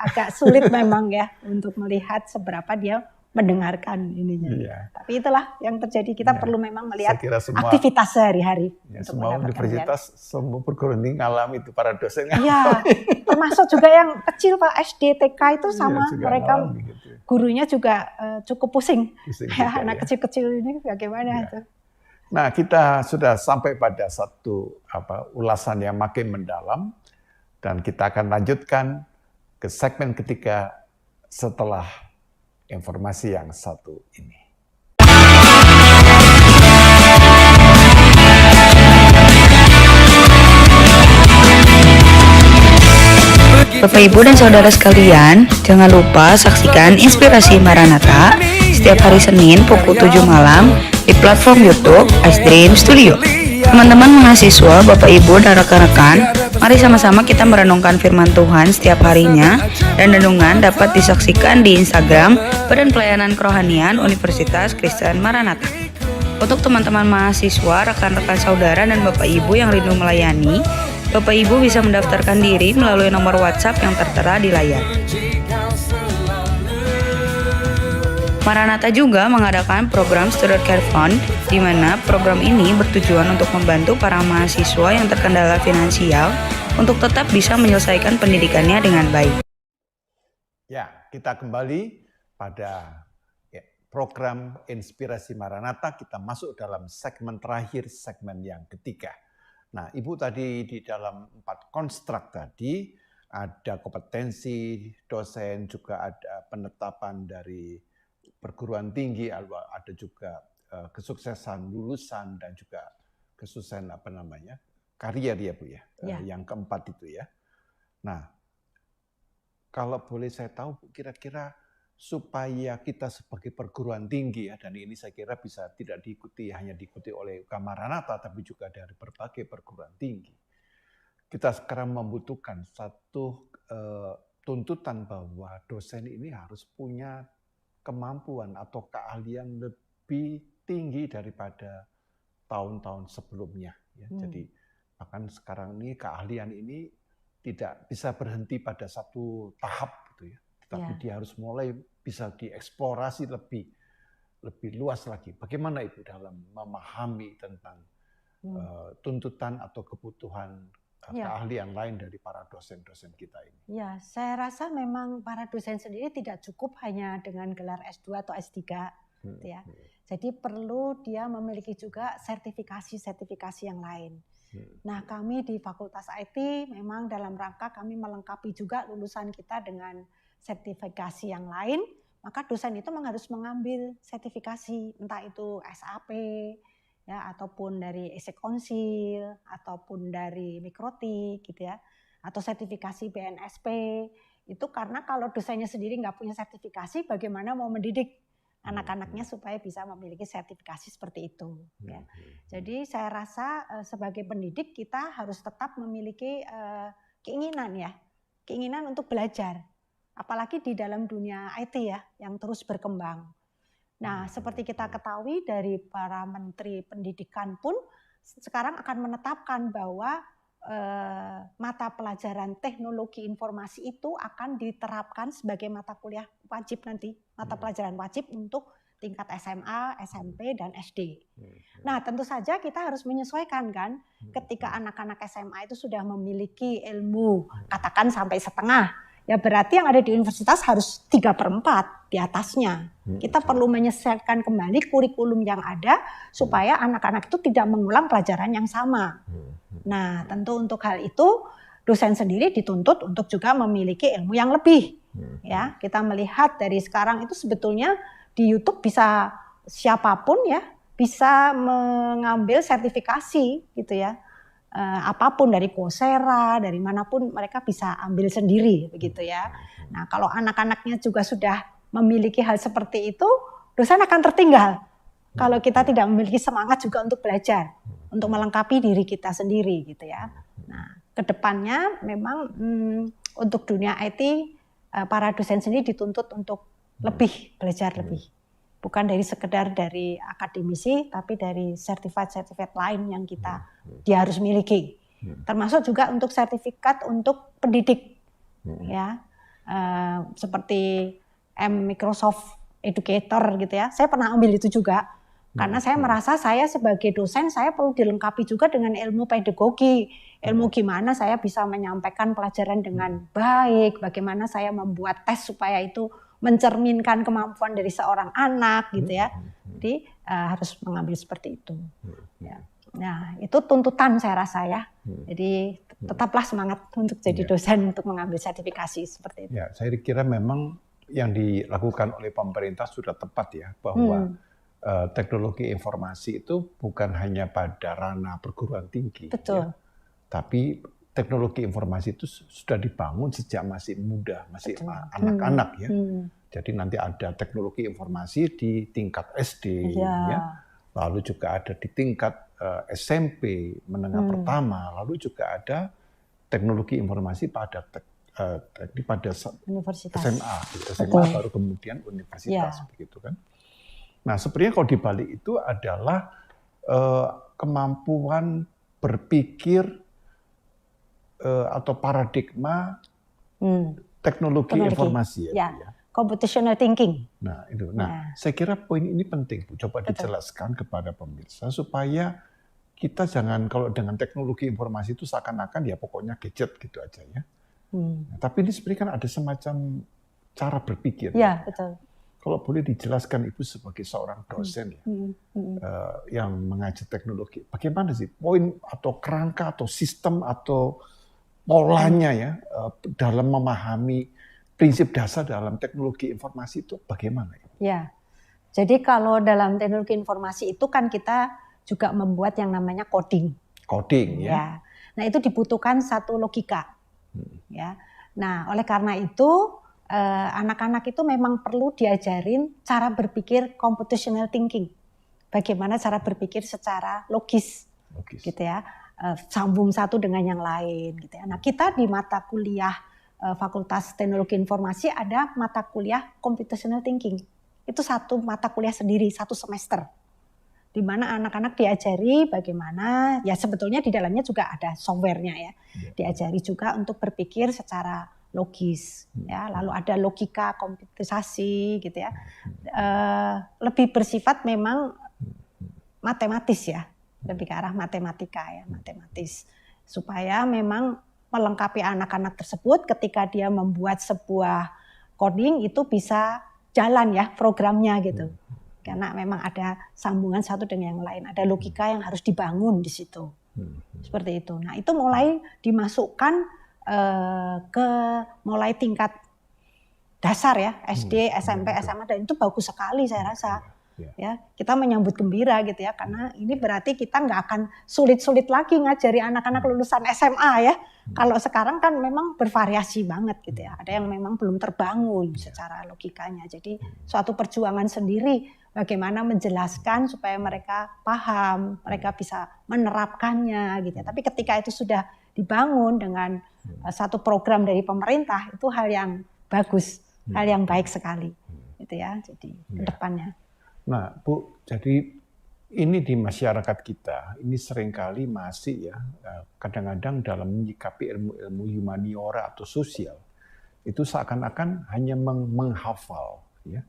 Speaker 2: agak sulit memang ya untuk melihat seberapa dia mendengarkan ininya.
Speaker 3: Iya.
Speaker 2: Tapi itulah yang terjadi, kita
Speaker 3: Iya.
Speaker 2: perlu memang
Speaker 3: Saya
Speaker 2: melihat
Speaker 3: kira semua
Speaker 2: aktivitas sehari-hari.
Speaker 3: ya,
Speaker 2: untuk
Speaker 3: semua
Speaker 2: mendapatkan
Speaker 3: universitas, semua perguruan tinggi ngalami itu para dosen.
Speaker 2: Iya, termasuk juga yang kecil Pak, SD, TK itu
Speaker 3: Iya,
Speaker 2: sama,
Speaker 3: juga
Speaker 2: mereka
Speaker 3: ngalami gitu.
Speaker 2: gurunya juga cukup pusing.
Speaker 3: Pusing
Speaker 2: Ya,
Speaker 3: juga,
Speaker 2: anak
Speaker 3: ya.
Speaker 2: kecil-kecil ini bagaimana
Speaker 3: Iya.
Speaker 2: itu.
Speaker 3: Nah, kita sudah sampai pada satu ulasan yang makin mendalam dan kita akan lanjutkan ke segmen ketiga setelah informasi yang satu ini.
Speaker 5: Bapak, Ibu, dan saudara sekalian, jangan lupa saksikan Inspirasi Maranatha setiap hari Senin pukul 7 malam di platform YouTube Ice Dream Studio. Teman-teman mahasiswa, Bapak, Ibu, dan rekan-rekan, mari sama-sama kita merenungkan firman Tuhan setiap harinya, dan renungan dapat disaksikan di Instagram Badan Pelayanan Kerohanian Universitas Kristen Maranatha. Untuk teman-teman mahasiswa, rekan-rekan saudara, dan Bapak Ibu yang rindu melayani, Bapak Ibu bisa mendaftarkan diri melalui nomor WhatsApp yang tertera di layar. Maranatha juga mengadakan program Student Care Fund, di mana program ini bertujuan untuk membantu para mahasiswa yang terkendala finansial untuk tetap bisa menyelesaikan pendidikannya dengan baik.
Speaker 3: Ya, kita kembali pada program Inspirasi Maranatha. Kita masuk dalam segmen terakhir, segmen yang ketiga. Nah, Ibu tadi di dalam 4 konstruk tadi ada kompetensi dosen, juga ada penetapan dari perguruan tinggi, ada juga kesuksesan lulusan dan juga kesuksesan karier ya Bu ya.
Speaker 2: Ya.
Speaker 3: Yang keempat itu ya. Nah, kalau boleh saya tahu Bu, kira-kira supaya kita sebagai perguruan tinggi ya, dan ini saya kira bisa tidak hanya diikuti oleh UK Maranatha, tapi juga dari berbagai perguruan tinggi. Kita sekarang membutuhkan satu tuntutan bahwa dosen ini harus punya kemampuan atau keahlian lebih tinggi daripada tahun-tahun sebelumnya. Ya. Jadi bahkan sekarang ini keahlian ini tidak bisa berhenti pada satu tahap gitu ya. Tapi dia harus mulai bisa dieksplorasi lebih luas lagi. Bagaimana Ibu dalam memahami tentang tuntutan atau kebutuhan keahlian lain dari para dosen-dosen kita ini?
Speaker 2: Ya, saya rasa memang para dosen sendiri tidak cukup hanya dengan gelar S2 atau S3. Gitu ya. Jadi perlu dia memiliki juga sertifikasi-sertifikasi yang lain. Nah, kami di Fakultas IT memang dalam rangka kami melengkapi juga lulusan kita dengan sertifikasi yang lain, maka dosen itu memang harus mengambil sertifikasi, entah itu SAP, ya, ataupun dari ESEC Council, ataupun dari Mikrotik, gitu ya, atau sertifikasi BNSP. Itu karena kalau dosennya sendiri nggak punya sertifikasi, bagaimana mau mendidik anak-anaknya supaya bisa memiliki sertifikasi seperti itu. Ya. Jadi saya rasa sebagai pendidik kita harus tetap memiliki keinginan untuk belajar, apalagi di dalam dunia IT ya yang terus berkembang. Nah, seperti kita ketahui dari para menteri pendidikan pun sekarang akan menetapkan bahwa mata pelajaran teknologi informasi itu akan diterapkan sebagai mata kuliah wajib nanti, mata pelajaran wajib untuk tingkat SMA, SMP, dan SD. Nah, tentu saja kita harus menyesuaikan kan, ketika anak-anak SMA itu sudah memiliki ilmu, katakan sampai setengah, ya berarti yang ada di universitas harus 3/4 di atasnya. Kita perlu menyesuaikan kembali kurikulum yang ada supaya anak-anak itu tidak mengulang pelajaran yang sama. Nah, tentu untuk hal itu dosen sendiri dituntut untuk juga memiliki ilmu yang lebih. Ya, kita melihat dari sekarang itu sebetulnya di YouTube bisa siapapun ya bisa mengambil sertifikasi gitu ya. Apapun dari Coursera, dari manapun mereka bisa ambil sendiri begitu ya. Nah, kalau anak-anaknya juga sudah memiliki hal seperti itu, dosen akan tertinggal. Kalau kita tidak memiliki semangat juga untuk belajar, untuk melengkapi diri kita sendiri gitu ya. Nah, kedepannya memang untuk dunia IT para dosen sendiri dituntut untuk lebih belajar lebih, bukan dari sekedar dari akademisi, tapi dari sertifikat lain yang dia harus miliki. Termasuk juga untuk sertifikat untuk pendidik, ya, seperti Microsoft Educator gitu ya. Saya pernah ambil itu juga. Karena saya merasa saya sebagai dosen, saya perlu dilengkapi juga dengan ilmu pedagogi. Ilmu gimana saya bisa menyampaikan pelajaran dengan baik, bagaimana saya membuat tes supaya itu mencerminkan kemampuan dari seorang anak gitu ya. Jadi harus mengambil seperti itu. Ya. Nah, itu tuntutan saya rasa ya. Jadi tetaplah semangat untuk jadi dosen untuk mengambil sertifikasi seperti itu.
Speaker 3: Ya, saya kira memang yang dilakukan oleh pemerintah sudah tepat ya, bahwa teknologi informasi itu bukan hanya pada ranah perguruan tinggi,
Speaker 2: betul.
Speaker 3: Ya, tapi teknologi informasi itu sudah dibangun sejak masih muda, masih anak-anak ya. Jadi nanti ada teknologi informasi di tingkat SD, ya, lalu juga ada di tingkat SMP menengah pertama, lalu juga ada teknologi informasi pada
Speaker 2: universitas.
Speaker 3: SMA baru kemudian universitas, begitu kan. Nah, sebenarnya kalau dibalik itu adalah kemampuan berpikir atau paradigma teknologi informasi ya.
Speaker 2: Computational thinking.
Speaker 3: Nah, itu. Nah, saya kira poin ini penting, Bu. Coba dijelaskan kepada pemirsa supaya kita jangan kalau dengan teknologi informasi itu seakan-akan ya pokoknya gadget gitu aja ya. Nah, tapi ini sebenarnya kan ada semacam cara berpikir.
Speaker 2: Ya, betul.
Speaker 3: Kalau boleh dijelaskan Ibu sebagai seorang dosen ya, yang mengajar teknologi, bagaimana sih poin atau kerangka atau sistem atau polanya ya dalam memahami prinsip dasar dalam teknologi informasi itu bagaimana?
Speaker 2: Ya, jadi kalau dalam teknologi informasi itu kan kita juga membuat yang namanya coding.
Speaker 3: Coding ya.
Speaker 2: Nah, itu dibutuhkan satu logika. Ya. Nah, oleh karena itu anak-anak itu memang perlu diajarin cara berpikir computational thinking. Bagaimana cara berpikir secara logis. Gitu ya. Sambung satu dengan yang lain gitu ya. Nah, kita di mata kuliah Fakultas Teknologi Informasi ada mata kuliah computational thinking. Itu satu mata kuliah sendiri, satu semester. Di mana anak-anak diajari bagaimana, ya sebetulnya di dalamnya juga ada softwarenya ya. Diajari juga untuk berpikir secara logis, ya. Lalu ada logika komputerisasi, gitu ya. Lebih bersifat memang matematis ya, lebih ke arah matematika ya, matematis, supaya memang melengkapi anak-anak tersebut ketika dia membuat sebuah coding itu bisa jalan ya programnya gitu. Karena memang ada sambungan satu dengan yang lain, ada logika yang harus dibangun di situ. Seperti itu. Nah, itu mulai dimasukkan ke mulai tingkat dasar ya, SD, SMP, SMA, dan itu bagus sekali saya rasa. Ya, kita menyambut gembira gitu ya, karena ini berarti kita nggak akan sulit-sulit lagi ngajari anak-anak lulusan SMA ya. Kalau sekarang kan memang bervariasi banget gitu ya. Ada yang memang belum terbangun secara logikanya. Jadi suatu perjuangan sendiri bagaimana menjelaskan supaya mereka paham, mereka bisa menerapkannya gitu ya. Tapi ketika itu sudah dibangun dengan satu program dari pemerintah, itu hal yang bagus, hal yang baik sekali gitu ya. Jadi ke depannya.
Speaker 3: Nah, Bu, jadi ini di masyarakat kita, ini seringkali masih ya, kadang-kadang dalam menyikapi ilmu-ilmu humaniora atau sosial, itu seakan-akan hanya menghafal. Ya.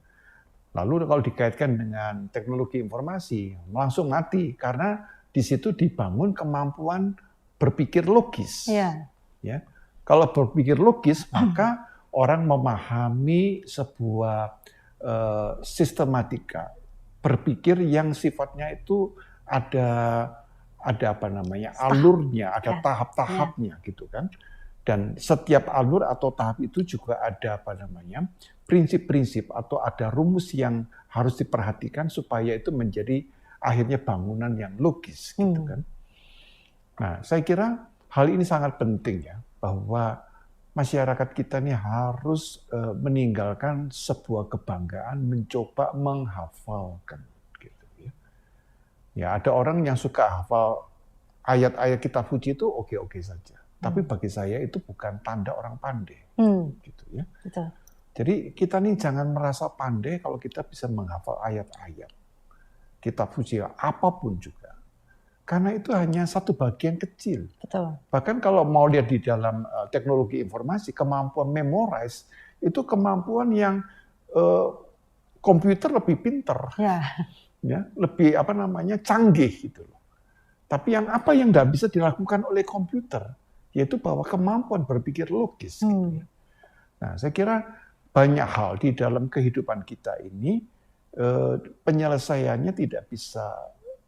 Speaker 3: Lalu kalau dikaitkan dengan teknologi informasi, langsung mati, karena di situ dibangun kemampuan berpikir logis. Ya. Kalau berpikir logis, maka orang memahami sebuah sistematika berpikir yang sifatnya itu ada apa namanya, alurnya, ada tahap-tahapnya gitu kan. Dan setiap alur atau tahap itu juga ada apa namanya, prinsip-prinsip atau ada rumus yang harus diperhatikan supaya itu menjadi akhirnya bangunan yang logis gitu kan. Nah, saya kira hal ini sangat penting ya, bahwa masyarakat kita ini harus meninggalkan sebuah kebanggaan mencoba menghafalkan gitu ya. Ya, ada orang yang suka hafal ayat-ayat kitab suci itu oke-oke saja. Tapi bagi saya itu bukan tanda orang pandai. Gitu ya.
Speaker 2: Betul.
Speaker 3: Jadi kita nih jangan merasa pandai kalau kita bisa menghafal ayat-ayat kitab suci apapun juga. Karena itu hanya satu bagian kecil.
Speaker 2: Betul.
Speaker 3: Bahkan kalau mau lihat di dalam teknologi informasi, kemampuan memorize itu kemampuan yang komputer lebih pinter, ya, lebih apa namanya, canggih gitu loh. Tapi apa yang nggak bisa dilakukan oleh komputer, yaitu bahwa kemampuan berpikir logis. Gitu ya. Nah, saya kira banyak hal di dalam kehidupan kita ini penyelesaiannya tidak bisa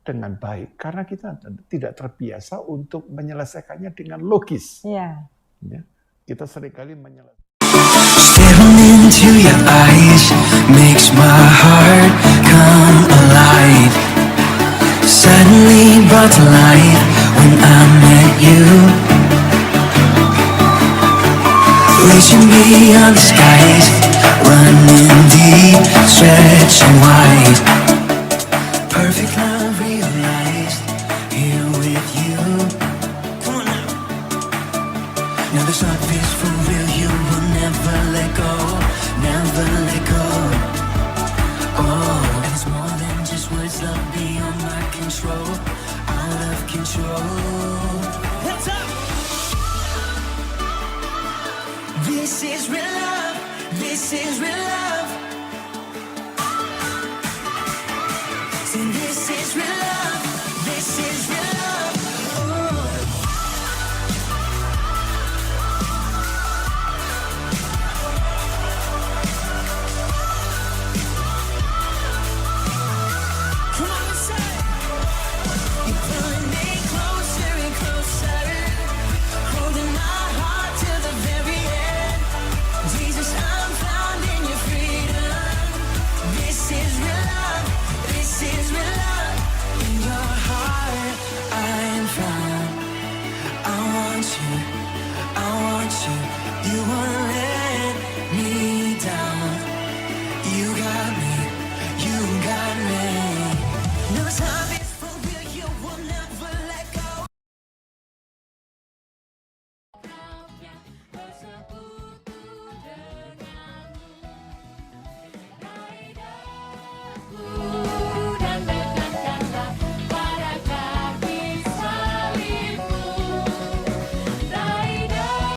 Speaker 3: dengan baik karena kita tidak terbiasa untuk menyelesaikannya dengan logis. Ya, kita seringkali menyelesaikan.
Speaker 1: Staring into your eyes makes my heart come alive. Suddenly brought to life when I met you. Reaching beyond the skies, running deep, stretching wide. Perfect love realized here with you. Come on now. Now this love is for real. You will never let go, never let go. Oh, and it's more than just words. Love beyond my control, out of control. Hands up. This is real love. This is real love. This is real love, this is real love. Come on, let's say. You're pulling me closer and closer, holding my heart to the very end. Jesus, I'm found in your freedom. This is real love. This is real love. In your heart I am found. I want you, I want you. You won't let me down. You got me, you got me. No time